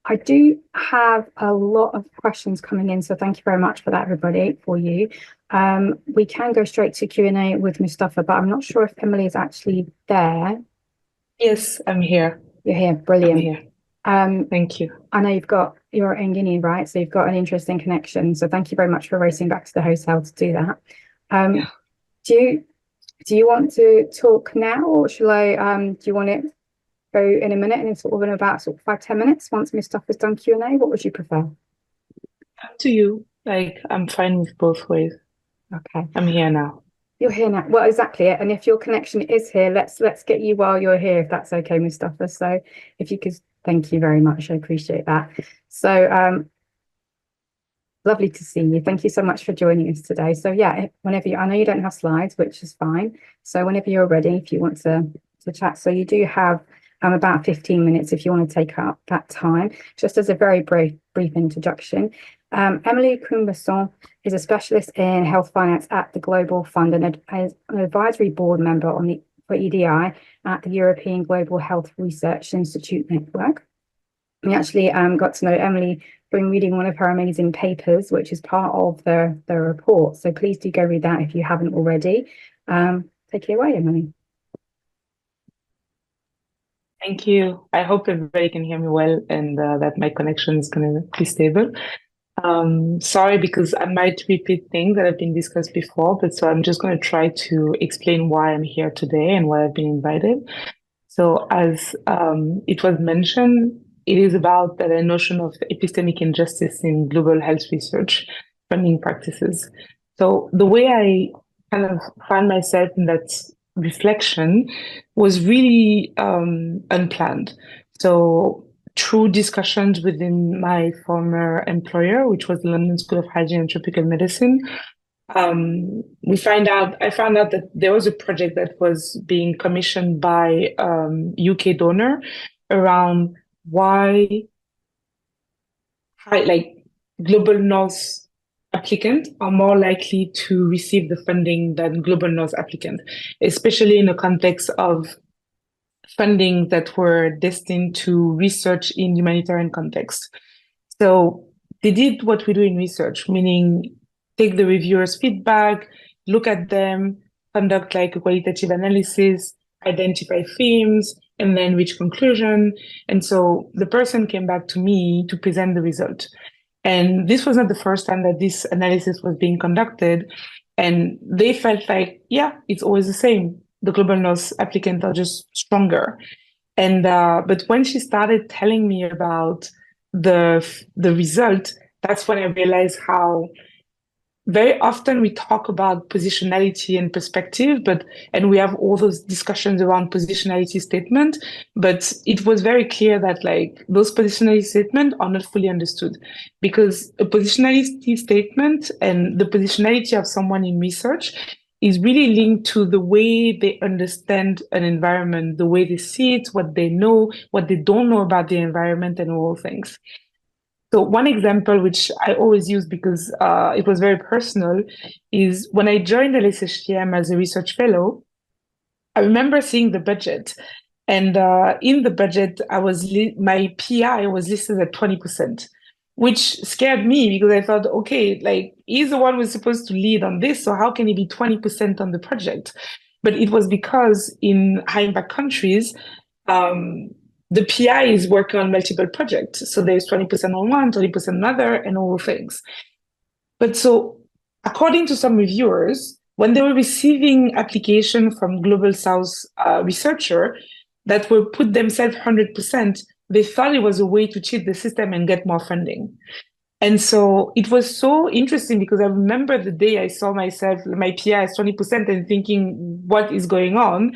I do have a lot of questions coming in, so thank you very much for that, everybody, for you. We can go straight to Q&A with Mustafa, but I'm not sure if Emilie is actually there. Yes, I'm here. You're here, brilliant. I'm here. Thank you. I know you're in Guinea, right? So you've got an interesting connection. So thank you very much for racing back to the hotel to do that. Yeah. Do you want to talk now, or shall I? Do you want it go in a minute and in sort of about 5-10 minutes once Mustafa's done Q&A? What would you prefer? Up to you. Like, I'm fine with both ways. Okay. I'm here now. You're here now. Well, exactly. And if your connection is here, let's get you while you're here, if that's okay, Mustafa. So if you could, thank you very much. I appreciate that. So lovely to see you. Thank you so much for joining us today. So yeah, whenever I know you don't have slides, which is fine. So whenever you're ready, if you want to chat. So you do have about 15 minutes if you want to take up that time. Just as a very brief introduction, Emilie Koum Besson is a specialist in health finance at the Global Fund and is an advisory board member for EDI at the European Global Health Research Institute Network. We actually got to know Emilie through reading one of her amazing papers, which is part of the report. So please do go read that if you haven't already. Take it away, Emilie. Thank you. I hope everybody can hear me well and that my connection is going to be stable. Sorry, because I might repeat things that have been discussed before, but so I'm just going to try to explain why I'm here today and why I've been invited. So as it was mentioned, it is about the notion of epistemic injustice in global health research funding practices. So the way I kind of found myself in that reflection was really unplanned. So through discussions within my former employer, which was the London School of Hygiene and Tropical Medicine, I found out that there was a project that was being commissioned by UK donor around why global North applicants are more likely to receive the funding than global North applicants, especially in the context of funding that were destined to research in humanitarian context. So they did what we do in research, meaning take the reviewers' feedback, look at them, conduct like a qualitative analysis, identify themes, and then reach conclusion. And so the person came back to me to present the result. And this was not the first time that this analysis was being conducted. And they felt like, yeah, it's always the same. The global North applicants are just stronger. And but when she started telling me about the result, that's when I realized how very often we talk about positionality and perspective, and we have all those discussions around positionality statement, but it was very clear that like those positionality statements are not fully understood, because a positionality statement and the positionality of someone in research is really linked to the way they understand an environment, the way they see it, what they know, what they don't know about the environment, and all things. So one example, which I always use because it was very personal, is when I joined LSHTM as a research fellow, I remember seeing the budget. And in the budget, my PI was listed at 20%, which scared me because I thought, okay, like he's the one who's supposed to lead on this, so how can he be 20% on the project? But it was because in high impact countries, the PI is working on multiple projects. So there's 20% on one, 20% on another, and all things. But so according to some reviewers, when they were receiving application from Global South researcher that were put themselves 100%, they thought it was a way to cheat the system and get more funding. And so it was so interesting because I remember the day I saw myself, my PI as 20% and thinking, what is going on?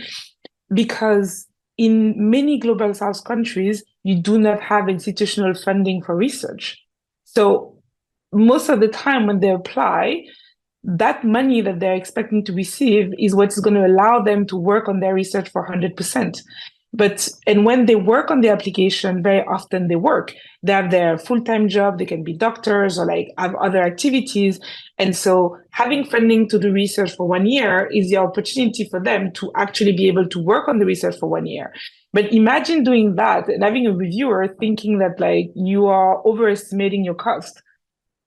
Because in many Global South countries, you do not have institutional funding for research. So most of the time when they apply, that money that they're expecting to receive is what's going to allow them to work on their research for 100%. And when they work on the application, very often they have their full-time job, they can be doctors or like have other activities. And so having funding to do research for 1 year is the opportunity for them to actually be able to work on the research for 1 year. But imagine doing that and having a reviewer thinking that like you are overestimating your cost.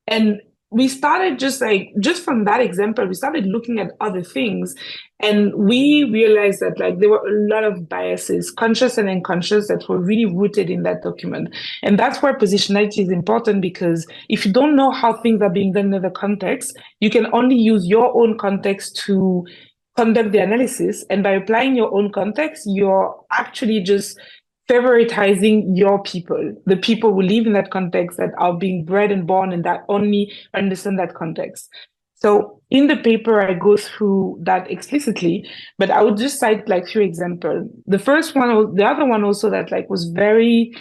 And we started just from that example, we started looking at other things, and we realized that like there were a lot of biases, conscious and unconscious, that were really rooted in that document. And that's where positionality is important, because if you don't know how things are being done in other contexts, you can only use your own context to conduct the analysis. And by applying your own context, you're actually just favoritizing your people, the people who live in that context, that are being bred and born and that only understand that context. So in the paper, I go through that explicitly, but I would just cite like few examples. The other one also that like was very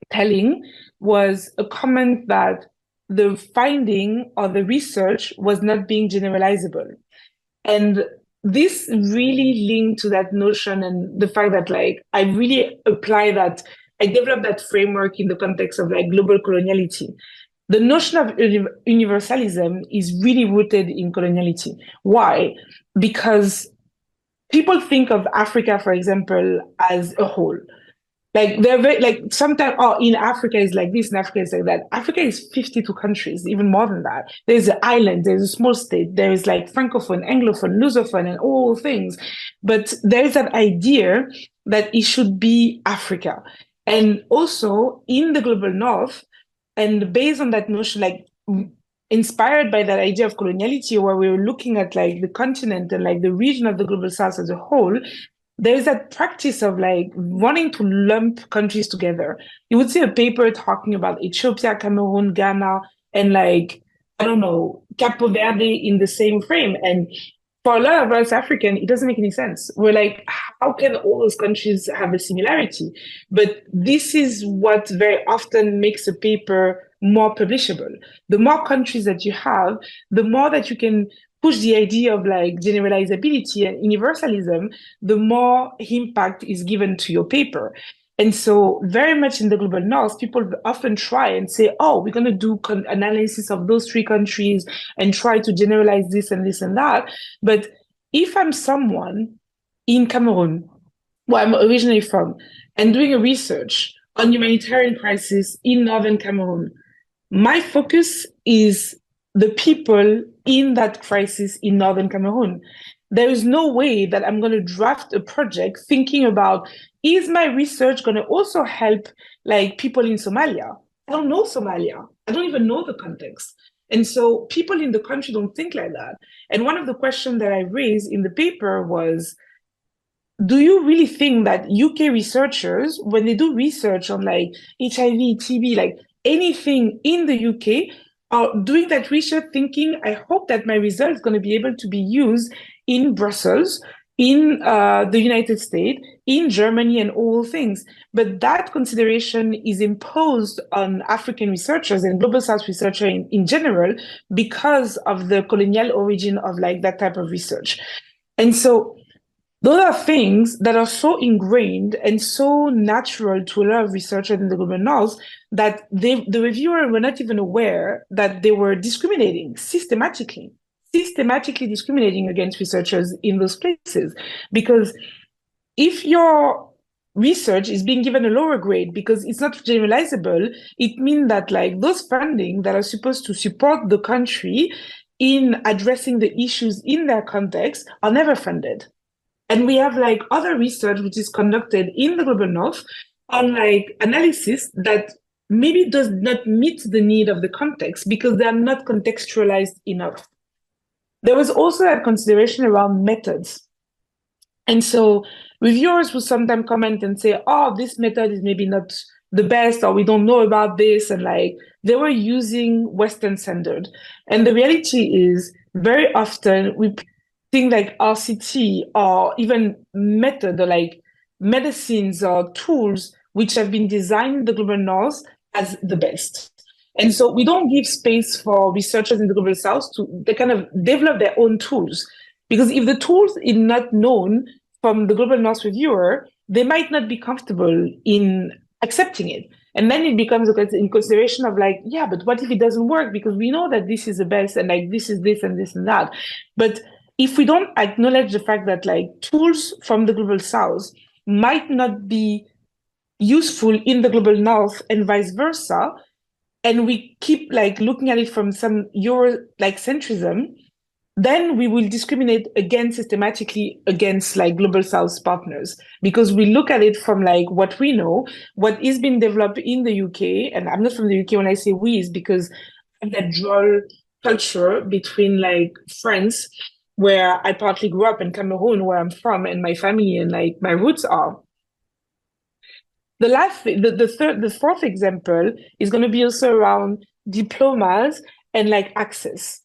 telling was a comment that the finding or the research was not being generalizable. And this really linked to that notion and the fact that like I really apply that, I developed that framework in the context of like global coloniality. The notion of universalism is really rooted in coloniality. Why? Because people think of Africa, for example, as a whole. Like they're very like sometimes, in Africa is like this, in Africa is like that. Africa is 52 countries, even more than that. There's an island, there's a small state, there is like Francophone, Anglophone, Lusophone, and all things. But there is that idea that it should be Africa. And also in the global north, and based on that notion, like inspired by that idea of coloniality, where we were looking at like the continent and like the region of the global south as a whole, there is that practice of like wanting to lump countries together. You would see a paper talking about Ethiopia, Cameroon, Ghana, and like, I don't know, Capo Verde in the same frame. And for a lot of us African, it doesn't make any sense. We're like, how can all those countries have a similarity? But this is what very often makes a paper more publishable. The more countries that you have, the more that you can push the idea of like generalizability and universalism, the more impact is given to your paper. And so very much in the global north, people often try and say, oh, we're going to do analysis of those 3 countries and try to generalize this and this and that. But if I'm someone in Cameroon, where I'm originally from, and doing a research on humanitarian crisis in northern Cameroon, my focus is the people in that crisis in northern Cameroon. There is no way that I'm going to draft a project thinking about, is my research going to also help like people in Somalia? I don't know Somalia. I don't even know the context. And so people in the country don't think like that. And one of the questions that I raised in the paper was, do you really think that UK researchers, when they do research on like HIV, TB, like anything in the UK, are doing that research thinking, I hope that my result is going to be able to be used in Brussels in the United States, in Germany, and all things. But that consideration is imposed on African researchers and Global South researchers in general because of the colonial origin of like that type of research. And so those are things that are so ingrained and so natural to a lot of researchers in the Global North that the reviewers were not even aware that they were discriminating systematically discriminating against researchers in those places. Because if your research is being given a lower grade because it's not generalizable, it means that like those funding that are supposed to support the country in addressing the issues in their context are never funded. And we have like other research which is conducted in the Global North on like analysis that maybe does not meet the need of the context because they are not contextualized enough. There was also a consideration around methods. And so reviewers will sometimes comment and say, oh, this method is maybe not the best, or we don't know about this. And like they were using Western standard. And the reality is very often we think like RCT or even method or like medicines or tools which have been designed in the Global North as the best. And so we don't give space for researchers in the Global South to they kind of develop their own tools. Because if the tools is not known from the Global North reviewer, they might not be comfortable in accepting it. And then it becomes in consideration of like, yeah, but what if it doesn't work? Because we know that this is the best and like this is this and this and that. But if we don't acknowledge the fact that like tools from the Global South might not be useful in the Global North and vice versa, and we keep like looking at it from some Euro like centrism, then we will discriminate again systematically against like Global South partners because we look at it from like what we know, what is being developed in the UK. And I'm not from the UK when I say we, is because of that dual culture between like France, where I partly grew up, and Cameroon, where I'm from, and my family and like my roots are. The fourth example is going to be also around diplomas and like access.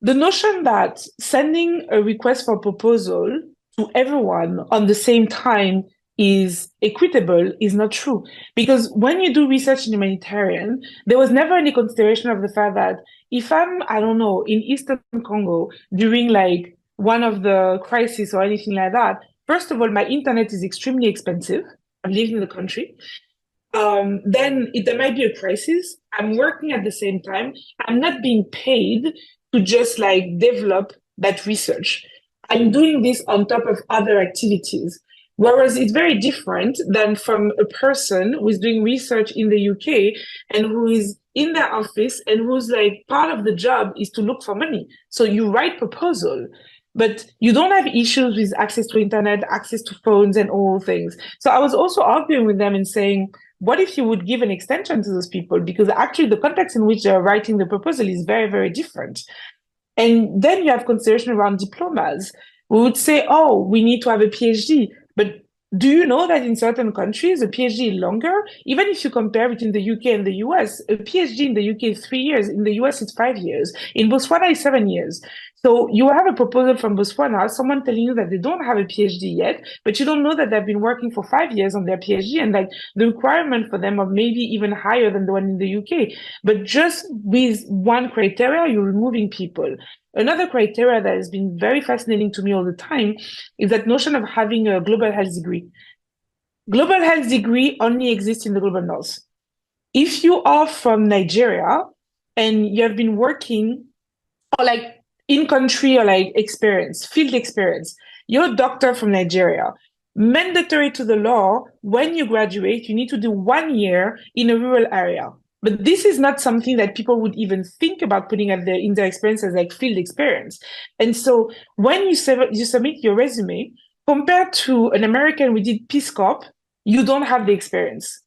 The notion that sending a request for proposal to everyone on the same time is equitable is not true. Because when you do research in humanitarian, there was never any consideration of the fact that if I'm, I don't know, in Eastern Congo during like one of the crises or anything like that, first of all, my internet is extremely expensive. I'm living in the country. Then there might be a crisis. I'm working at the same time. I'm not being paid to just like develop that research. I'm doing this on top of other activities. Whereas it's very different than from a person who is doing research in the UK and who is in their office and who's like part of the job is to look for money. So you write proposal, but you don't have issues with access to internet, access to phones and all things. So I was also arguing with them and saying, what if you would give an extension to those people? Because actually the context in which they're writing the proposal is very, very different. And then you have consideration around diplomas. We would say, oh, we need to have a PhD. But do you know that in certain countries, a PhD is longer? Even if you compare between the UK and the US, a PhD in the UK is 3 years. In the US, it's 5 years. In Botswana, it's 7 years. So you have a proposal from Botswana, someone telling you that they don't have a PhD yet, but you don't know that they've been working for 5 years on their PhD and like the requirement for them are maybe even higher than the one in the UK. But just with one criteria, you're removing people. Another criteria that has been very fascinating to me all the time is that notion of having a global health degree. Global health degree only exists in the Global North. If you are from Nigeria and you have been working or like in country or like experience, field experience, you're a doctor from Nigeria, mandatory to the law, when you graduate, you need to do 1 year in a rural area. But this is not something that people would even think about putting in their experience as like field experience. And so when you submit your resume, compared to an American who did Peace Corps, you don't have the experience.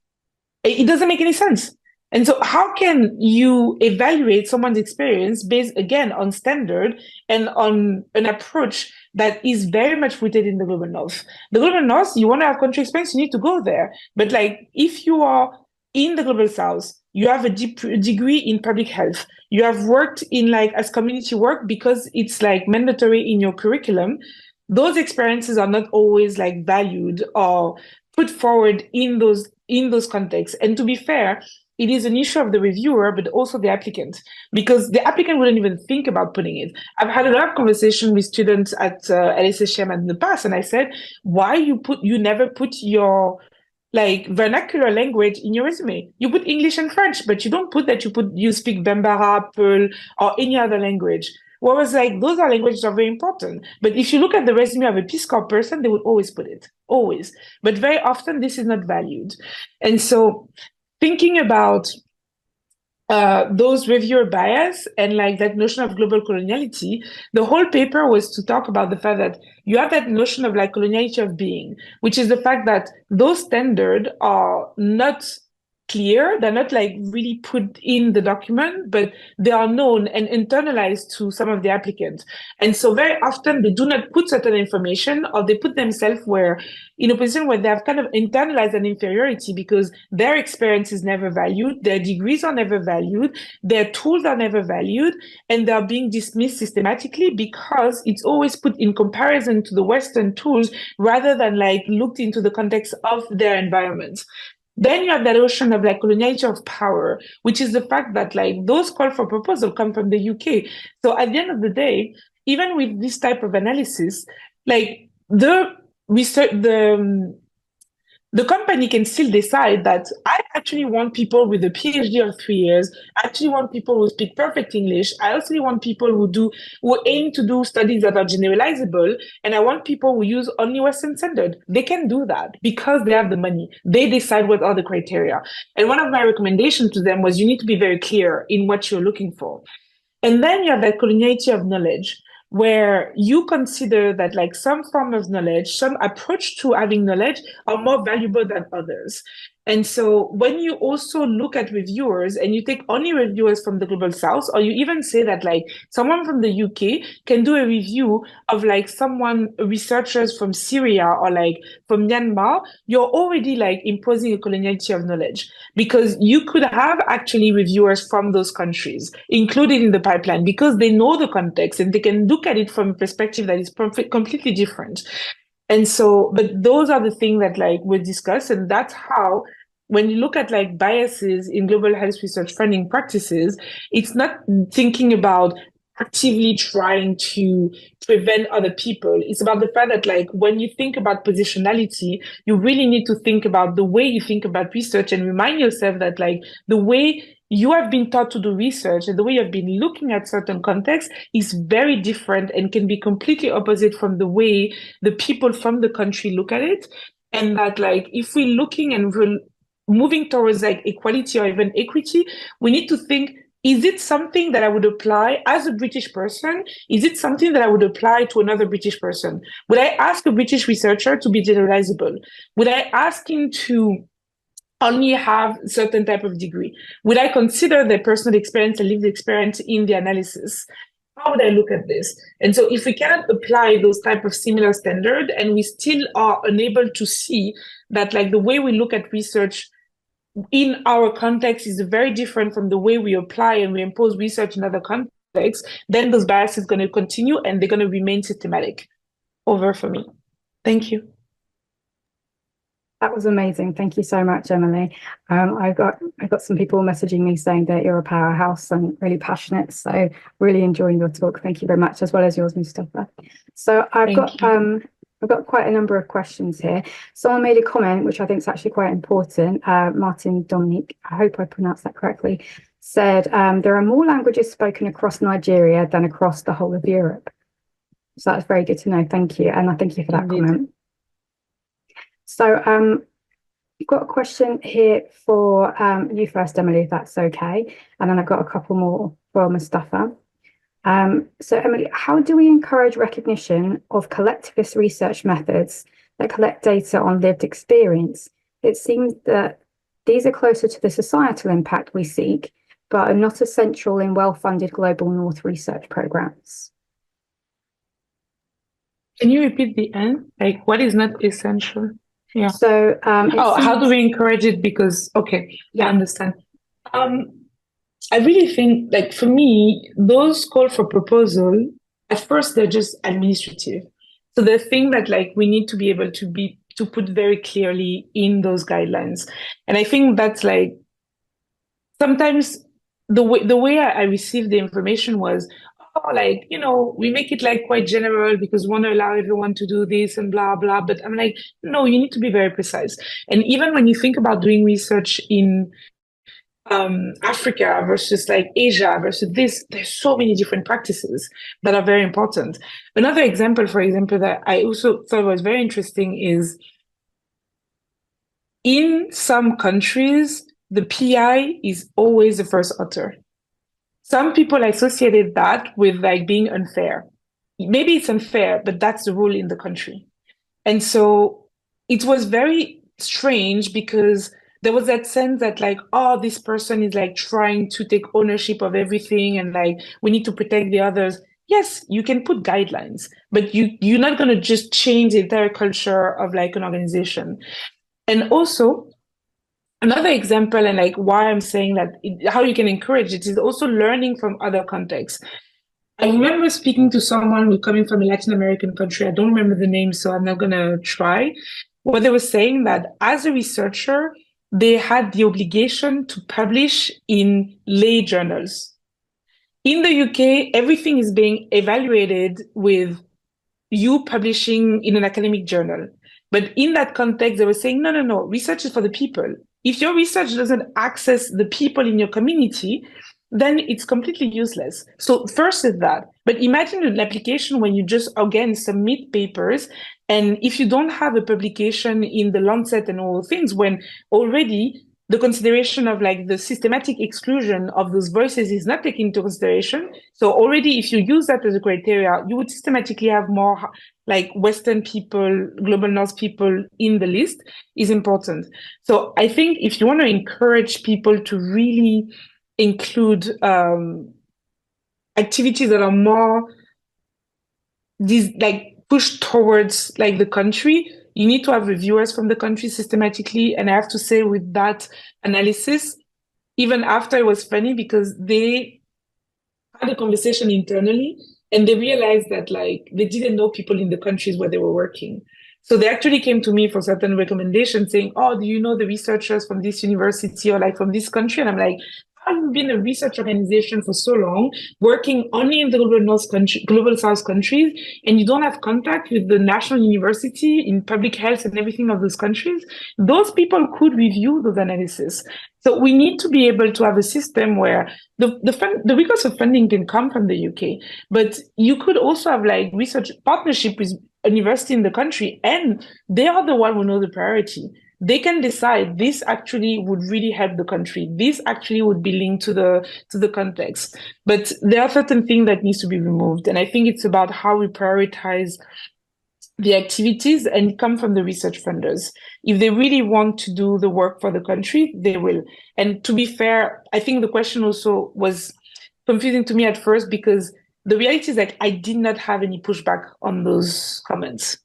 It doesn't make any sense. And so how can you evaluate someone's experience based, again, on standard and on an approach that is very much rooted in the Global North? The Global North, you want to have country experience, you need to go there. But like if you are in the Global South, you have a degree in public health, you have worked in like as community work because it's like mandatory in your curriculum, those experiences are not always like valued or put forward in those contexts. And to be fair, it is an issue of the reviewer, but also the applicant, because the applicant wouldn't even think about putting it. I've had a lot of conversation with students at LSHM in the past, and I said, why you never put your like vernacular language in your resume? You put English and French, but you don't put that you speak Bambara, Pearl, or any other language. Whereas like those are languages that are very important. But if you look at the resume of a Peace Corps person, they would always put it, always. But very often this is not valued. And so thinking about those reviewer bias and like that notion of global coloniality, the whole paper was to talk about the fact that you have that notion of like coloniality of being, which is the fact that those standards are not clear, they're not like really put in the document, but they are known and internalized to some of the applicants. And so very often they do not put certain information, or they put themselves in a position where they have kind of internalized an inferiority because their experience is never valued, their degrees are never valued, their tools are never valued, and they're being dismissed systematically because it's always put in comparison to the Western tools rather than like looked into the context of their environment. Then you have that notion of like coloniality of power, which is the fact that like those call for proposal come from the UK. So at the end of the day, even with this type of analysis, like the research, the company can still decide that I actually want people with a PhD of 3 years. I actually want people who speak perfect English. I also want people who aim to do studies that are generalizable. And I want people who use only Western standard. They can do that because they have the money. They decide what are the criteria. And one of my recommendations to them was you need to be very clear in what you're looking for. And then you have that coloniality of knowledge, where you consider that like some form of knowledge, some approach to having knowledge are more valuable than others. And so when you also look at reviewers and you take only reviewers from the Global South, or you even say that like someone from the UK can do a review of like researchers from Syria or like from Myanmar, you're already like imposing a coloniality of knowledge, because you could have actually reviewers from those countries included in the pipeline because they know the context and they can look at it from a perspective that is completely different. And so, but those are the things that like we discuss, and that's how, when you look at like biases in global health research funding practices, it's not thinking about actively trying to prevent other people. It's about the fact that like when you think about positionality, you really need to think about the way you think about research and remind yourself that like the way you have been taught to do research and the way you have been looking at certain contexts is very different and can be completely opposite from the way the people from the country look at it. And that like, if we're looking and we're moving towards like equality or even equity, we need to think, is it something that I would apply as a British person? Is it something that I would apply to another British person? Would I ask a British researcher to be generalizable? Would I ask him to only have a certain type of degree? Would I consider their personal experience and lived experience in the analysis? How would I look at this? And so if we cannot apply those type of similar standard and we still are unable to see that like the way we look at research in our context is very different from the way we apply and we impose research in other contexts, then those biases are going to continue and they're going to remain systematic. Over for me. Thank you. That was amazing. Thank you so much, Emilie. I got some people messaging me saying that you're a powerhouse and really passionate. So really enjoying your talk. Thank you very much, as well as yours, Mustafa. So I've got quite a number of questions here. Someone made a comment, which I think is actually quite important. Martin Dominique, I hope I pronounced that correctly, said there are more languages spoken across Nigeria than across the whole of Europe. So that's very good to know. Thank you. And I thank you for that comment. So I've got a question here for you first, Emilie, if that's okay. And then I've got a couple more for Mustafa. So Emilie, how do we encourage recognition of collectivist research methods that collect data on lived experience? It seems that these are closer to the societal impact we seek, but are not essential in well-funded global North research programs. Can you repeat the end? Like, what is not essential? Yeah. So, how do we encourage it? Because, okay, yeah, I understand. I really think, like, for me, those call for proposal, at first, they're just administrative. So the thing that like we need to be able to put very clearly in those guidelines. And I think that's like sometimes the way I received the information was, oh, like, you know, we make it like quite general because we want to allow everyone to do this and blah, blah. But I'm like, no, you need to be very precise. And even when you think about doing research in Africa versus like Asia versus this, there's so many different practices that are very important. Another example, for example, that I also thought was very interesting is in some countries, the PI is always the first author. Some people associated that with like being unfair. Maybe it's unfair, but that's the rule in the country. And so it was very strange because there was that sense that like, oh, this person is like trying to take ownership of everything and like we need to protect the others. Yes, you can put guidelines, but you're not going to just change the entire culture of like an organization. And also another example, and like why I'm saying that how you can encourage it is also learning from other contexts. I remember speaking to someone who's coming from a Latin American country. I don't remember the name, so I'm not going to try. What they were saying that as a researcher, they had the obligation to publish in lay journals. In the UK, everything is being evaluated with you publishing in an academic journal. But in that context, they were saying, no, research is for the people. If your research doesn't access the people in your community, then it's completely useless. So first is that. But imagine an application when you just, again, submit papers. And if you don't have a publication in the Lancet and all things, when already the consideration of like the systematic exclusion of those voices is not taken into consideration. So already if you use that as a criteria, you would systematically have more like Western people, Global North people in the list is important. So I think if you want to encourage people to really include activities that are more these like pushed towards like the country, you need to have reviewers from the country systematically. And I have to say with that analysis, even after, it was funny because they had a conversation internally and they realized that like they didn't know people in the countries where they were working. So they actually came to me for certain recommendations saying, oh, do you know the researchers from this university or like from this country? And I'm like, I've been a research organization for so long, working only in the global South countries, and you don't have contact with the national university in public health and everything of those countries. Those people could review those analyses. So we need to be able to have a system where the request of funding can come from the UK, but you could also have like research partnership with a university in the country, and they are the one who know the priority. They can decide this actually would really help the country. This actually would be linked to the context. But there are certain things that needs to be removed. And I think it's about how we prioritize the activities and come from the research funders. If they really want to do the work for the country, they will. And to be fair, I think the question also was confusing to me at first because the reality is that I did not have any pushback on those comments.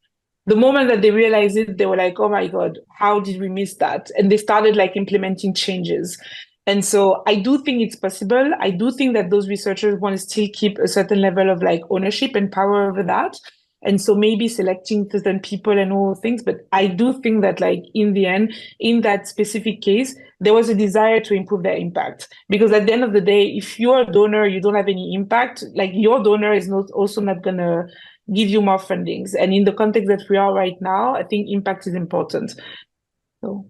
The moment that they realized it, they were like, oh my God, how did we miss that? And they started like implementing changes. And so I do think it's possible. I do think that those researchers want to still keep a certain level of like ownership and power over that. And so maybe selecting certain people and all things. But I do think that like in the end, in that specific case, there was a desire to improve their impact. Because at the end of the day, if you're a donor, you don't have any impact, like your donor is also not going to give you more fundings. And in the context that we are right now, I think impact is important. So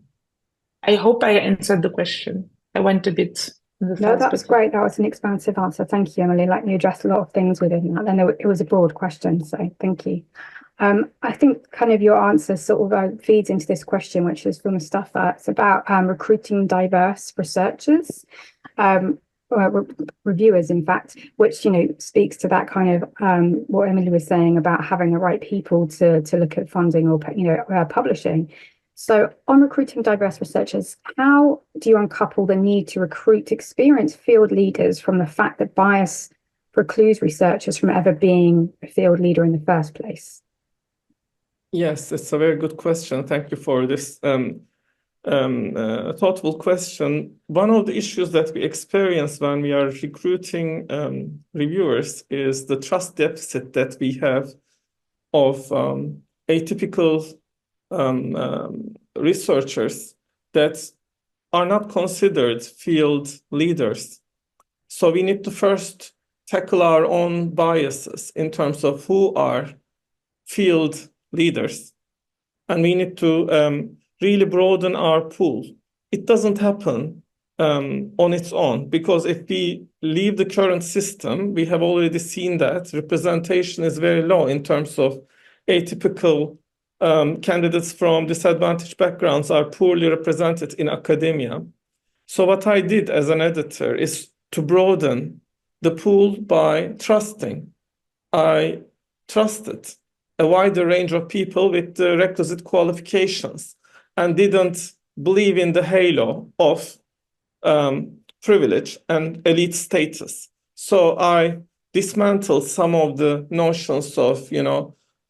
I hope I answered the question. I went a bit. No, that's great. That was an expansive answer. Thank you, Emilie. Like you addressed a lot of things within that. I know it was a broad question, so thank you. I think kind of your answer sort of feeds into this question, which is for Mustafa. It's about recruiting diverse researchers, reviewers, in fact, which, you know, speaks to that kind of what Emilie was saying about having the right people to look at funding or, you know, publishing. So on recruiting diverse researchers, how do you uncouple the need to recruit experienced field leaders from the fact that bias precludes researchers from ever being a field leader in the first place? Yes, it's a very good question. Thank you for this thoughtful question. One of the issues that we experience when we are recruiting reviewers is the trust deficit that we have of atypical researchers that are not considered field leaders. So we need to first tackle our own biases in terms of who are field leaders. And we need to really broaden our pool. It doesn't happen on its own, because if we leave the current system, we have already seen that representation is very low in terms of atypical candidates from disadvantaged backgrounds are poorly represented in academia. So what I did as an editor is to broaden the pool by trusting. I trusted a wider range of people with the requisite qualifications and didn't believe in the halo of privilege and elite status. So I dismantled some of the notions of,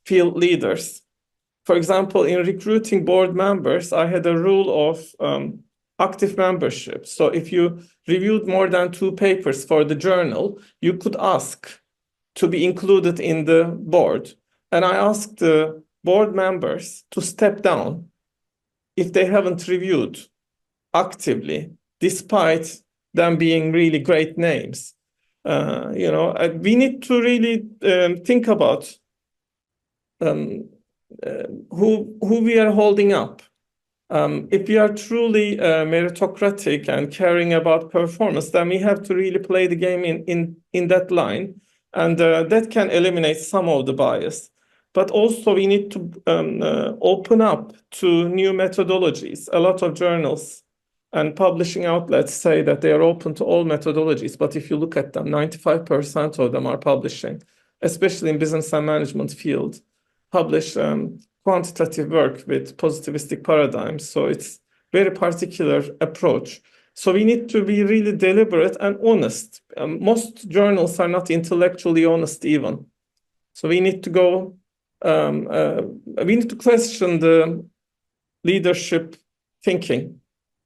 field leaders. For example, in recruiting board members, I had a rule of active membership. So if you reviewed more than 2 papers for the journal, you could ask to be included in the board. And I asked the board members to step down if they haven't reviewed actively, despite them being really great names. We need to really think about who we are holding up. If we are truly meritocratic and caring about performance, then we have to really play the game in that line, and that can eliminate some of the bias. But also we need to open up to new methodologies. A lot of journals and publishing outlets say that they are open to all methodologies, but if you look at them, 95% of them are publishing, especially in business and management field, publish quantitative work with positivistic paradigms. So it's very particular approach. So we need to be really deliberate and honest. Most journals are not intellectually honest even. So we need to go, we need to question the leadership thinking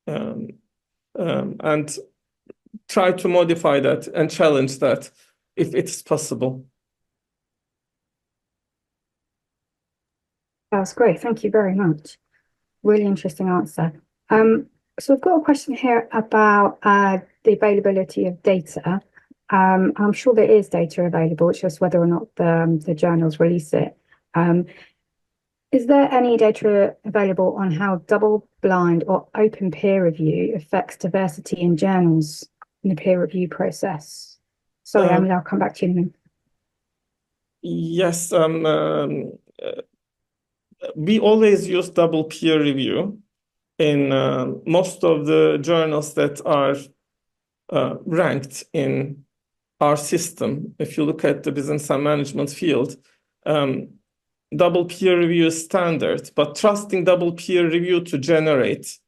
and try to modify that and challenge that if it's possible. That's great. Thank you very much. Really interesting answer. So I've got a question here about the availability of data. I'm sure there is data available. It's just whether or not the journals release it. Is there any data available on how double-blind or open peer review affects diversity in journals in the peer review process? Sorry, Emilie, I'll come back to you in a minute. Yes, we always use double peer review in most of the journals that are ranked in our system. If you look at the business and management field, double peer review is standard, but trusting double peer review to generate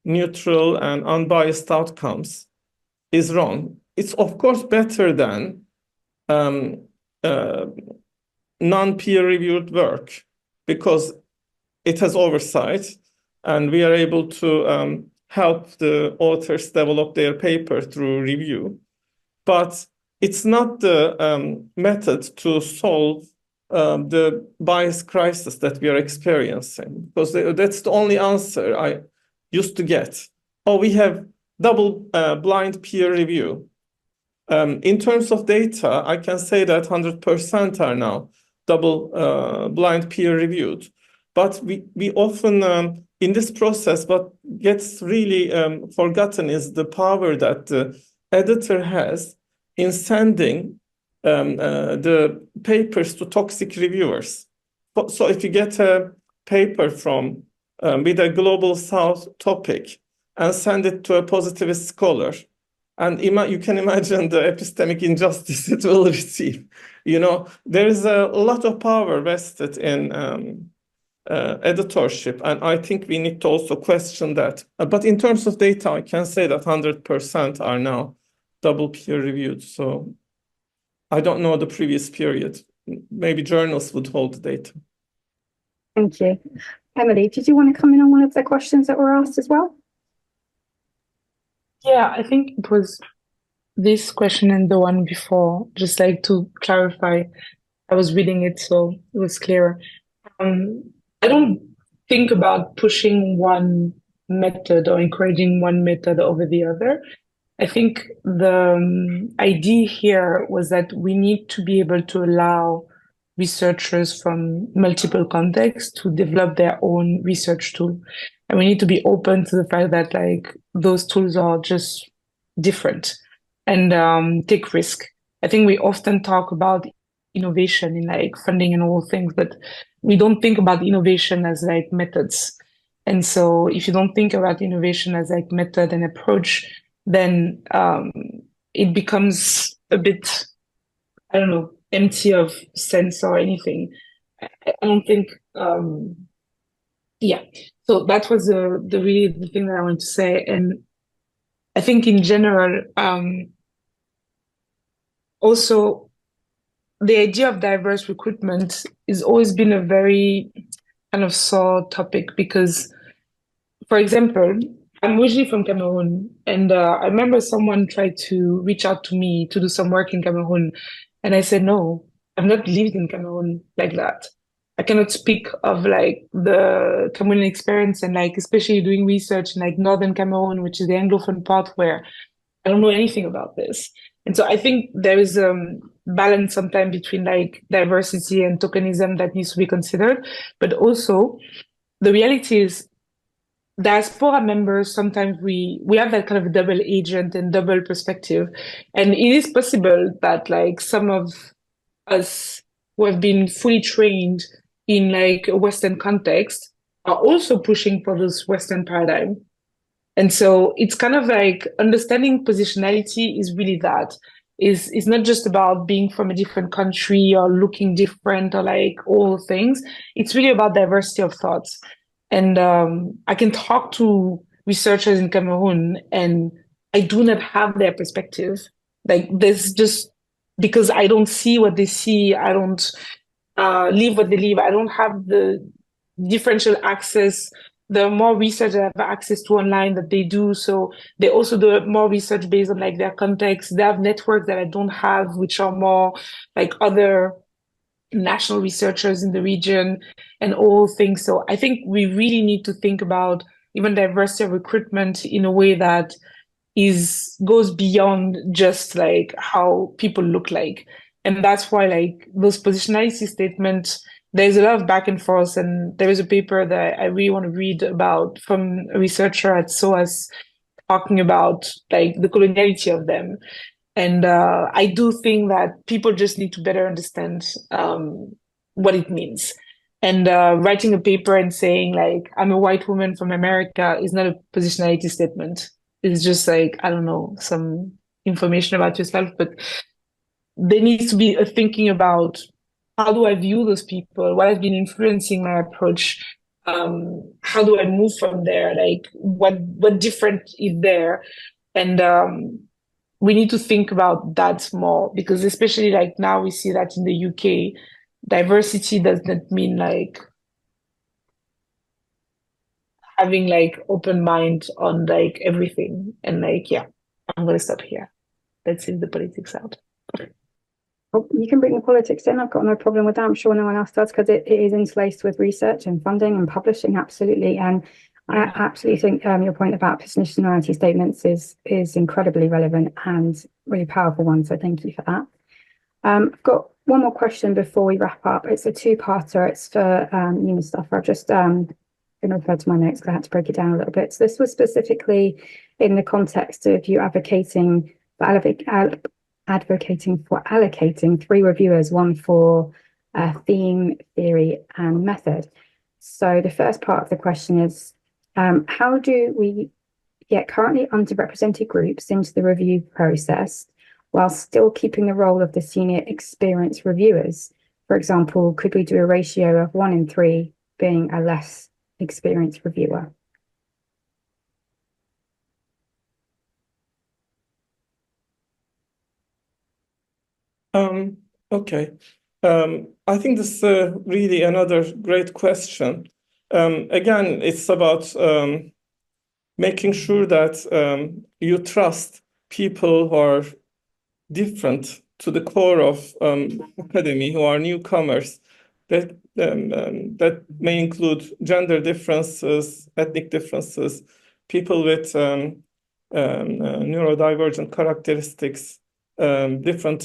neutral and unbiased outcomes is wrong. It's of course better than non-peer reviewed work, because it has oversight and we are able to help the authors develop their paper through review. But it's not the method to solve the bias crisis that we are experiencing, because that's the only answer I used to get. Oh, we have double blind peer review. In terms of data, I can say that 100% are now double blind peer reviewed. But we often, in this process, what gets really forgotten is the power that the editor has in sending the papers to toxic reviewers. So if you get a paper from with a global south topic and send it to a positivist scholar, and you can imagine the epistemic injustice it will receive. There is a lot of power vested in editorship, and I think we need to also question that. But in terms of data, I can say that 100% are now double peer reviewed. So I don't know the previous period. Maybe journals would hold the data. Thank you. Emilie, did you want to come in on one of the questions that were asked as well? Yeah, I think it was this question and the one before, just like to clarify. I was reading it, so it was clear. I don't think about pushing one method or encouraging one method over the other. I think the idea here was that we need to be able to allow researchers from multiple contexts to develop their own research tool. And we need to be open to the fact that like those tools are just different and take risk. I think we often talk about innovation in like funding and all things, but we don't think about innovation as like methods. And so if you don't think about innovation as like method and approach, then it becomes a bit, I don't know, empty of sense or anything. I don't think, yeah. So that was the really the thing that I wanted to say. And I think in general, also the idea of diverse recruitment has always been a very kind of sore topic because, for example, I'm originally from Cameroon, and I remember someone tried to reach out to me to do some work in Cameroon, and I said, no, I've not lived in Cameroon like that. I cannot speak of like the Cameroon experience and like especially doing research in like Northern Cameroon, which is the Anglophone part where I don't know anything about this. And so I think there is a balance sometimes between like diversity and tokenism that needs to be considered, but also the reality is diaspora members, sometimes we have that kind of double agent and double perspective. And it is possible that like some of us who have been fully trained in like a Western context are also pushing for this Western paradigm. And so it's kind of like understanding positionality is really that. Is not just about being from a different country or looking different or like all things. It's really about diversity of thoughts. And I can talk to researchers in Cameroon and I do not have their perspective. Like there's just because I don't see what they see, I don't live what they live, I don't have the differential access, the more research I have access to online that they do. So they also do more research based on like their context. They have networks that I don't have, which are more like other national researchers in the region and all things. So I think we really need to think about even diversity of recruitment in a way that goes beyond just like how people look like. And that's why like those positionality statements, there's a lot of back and forth. And there is a paper that I really want to read about from a researcher at SOAS talking about like the coloniality of them. And I do think that people just need to better understand what it means. And writing a paper and saying like, I'm a white woman from America is not a positionality statement. It's just like, I don't know, some information about yourself, but there needs to be a thinking about how do I view those people? What has been influencing my approach? How do I move from there? Like what different is there? And we need to think about that more because especially like now we see that in the UK, diversity does not mean like having like open mind on like everything. And like, yeah, I'm gonna stop here. Let's leave the politics out. Oh, you can bring the politics in. I've got no problem with that. I'm sure no one else does because it is interlaced with research and funding and publishing, absolutely. And I absolutely think your point about positionality statements is incredibly relevant and really powerful one. So thank you for that. I've got one more question before we wrap up. It's a two-parter. It's for you, Mustafa. I've just going to refer to my notes because I had to break it down a little bit. So this was specifically in the context of you advocating for allocating 3 reviewers, one for theme, theory, and method. So the first part of the question is, how do we get currently underrepresented groups into the review process while still keeping the role of the senior experienced reviewers? For example, could we do a ratio of 1 in 3 being a less experienced reviewer? Okay. I think this is really another great question. Again, it's about making sure that you trust people who are different to the core of academy who are newcomers. That may include gender differences, ethnic differences, people with neurodivergent characteristics, different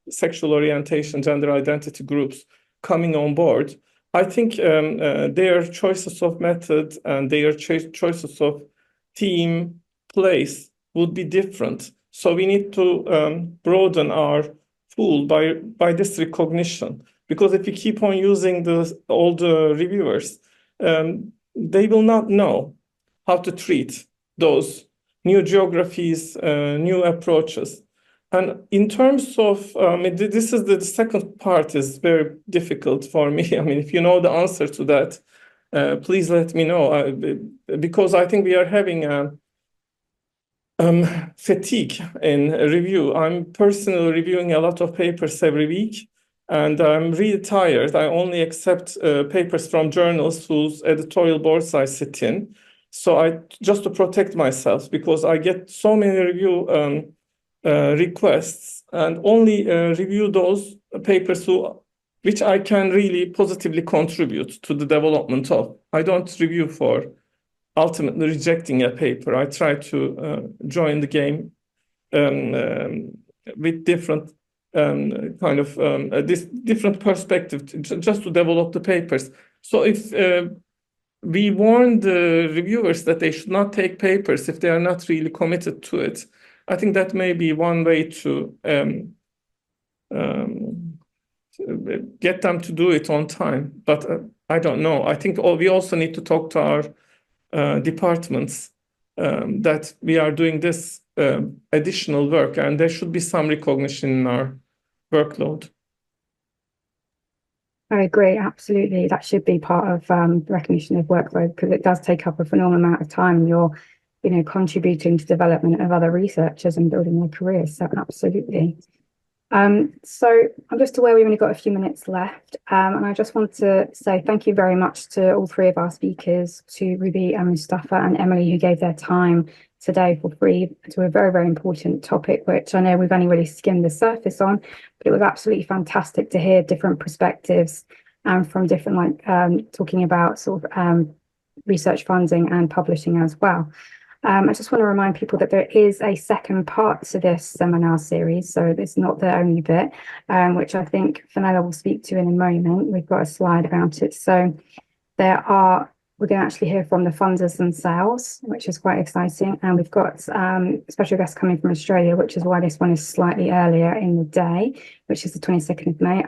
sexual orientation, gender identity groups coming on board. I think their choices of method and their choices of team place would be different. So we need to broaden our pool by this recognition. Because if we keep on using all the reviewers, they will not know how to treat those new geographies, new approaches. And in terms of, this is the second part is very difficult for me. I mean, if you know the answer to that, please let me know, because I think we are having a fatigue in review. I'm personally reviewing a lot of papers every week, and I'm really tired. I only accept papers from journals whose editorial boards I sit in. So just to protect myself, because I get so many review requests, and only review those papers which I can really positively contribute to the development of. I don't review for ultimately rejecting a paper. I try to join the game with different different perspective just to develop the papers. So if we warn the reviewers that they should not take papers if they are not really committed to it, I think that may be one way to get them to do it on time. But I don't know. I think we also need to talk to our departments that we are doing this additional work, and there should be some recognition in our workload. I agree, absolutely. That should be part of recognition of workload, because it does take up a phenomenal amount of time. You're, contributing to development of other researchers and building their careers. So absolutely. So I'm just aware we've only got a few minutes left, and I just want to say thank you very much to all three of our speakers, to Ruby and Mustafa and Emilie, who gave their time today for free to a very, very important topic, which I know we've only really skimmed the surface on, but it was absolutely fantastic to hear different perspectives from different, talking about sort of research funding and publishing as well. I just want to remind people that there is a second part to this seminar series, so it's not the only bit, which I think Fenella will speak to in a moment. We've got a slide about it. So we're going to actually hear from the funders themselves, which is quite exciting. And we've got special guests coming from Australia, which is why this one is slightly earlier in the day, which is the 22nd of May.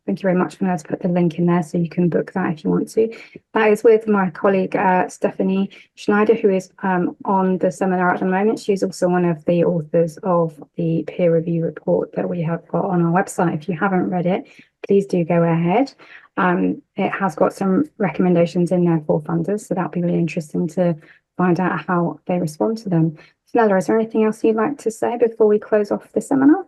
Thank you very much for to put the link in there so you can book that if you want to. That is with my colleague, Stephanie Schneider, who is on the seminar at the moment. She's also one of the authors of the peer review report that we have got on our website. If you haven't read it, please do go ahead. It has got some recommendations in there for funders, so that'll be really interesting to find out how they respond to them. Fenella, is there anything else you'd like to say before we close off the seminar?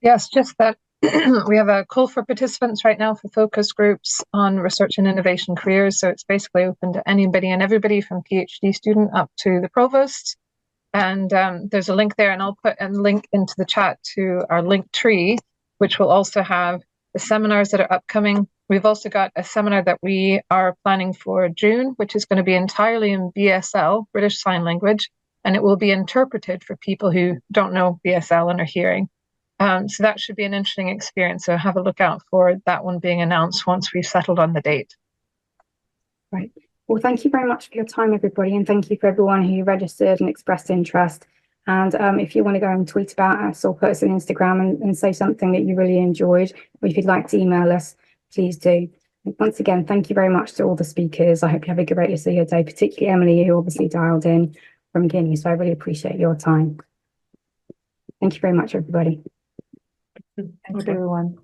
Yes, just that we have a call for participants right now for focus groups on research and innovation careers. So it's basically open to anybody and everybody from PhD student up to the provost. And there's a link there, and I'll put a link into the chat to our link tree, which will also have the seminars that are upcoming. We've also got a seminar that we are planning for June, which is going to be entirely in BSL, British Sign Language, and it will be interpreted for people who don't know BSL and are hearing. So that should be an interesting experience. So have a look out for that one being announced once we've settled on the date. Right. Well, thank you very much for your time, everybody, and thank you for everyone who registered and expressed interest. And if you want to go and tweet about us or put us on Instagram and say something that you really enjoyed, or if you'd like to email us, please do. And once again, thank you very much to all the speakers. I hope you have a great rest of your day, particularly Emilie, who obviously dialed in from Guinea. So I really appreciate your time. Thank you very much, everybody. Thank you, everyone.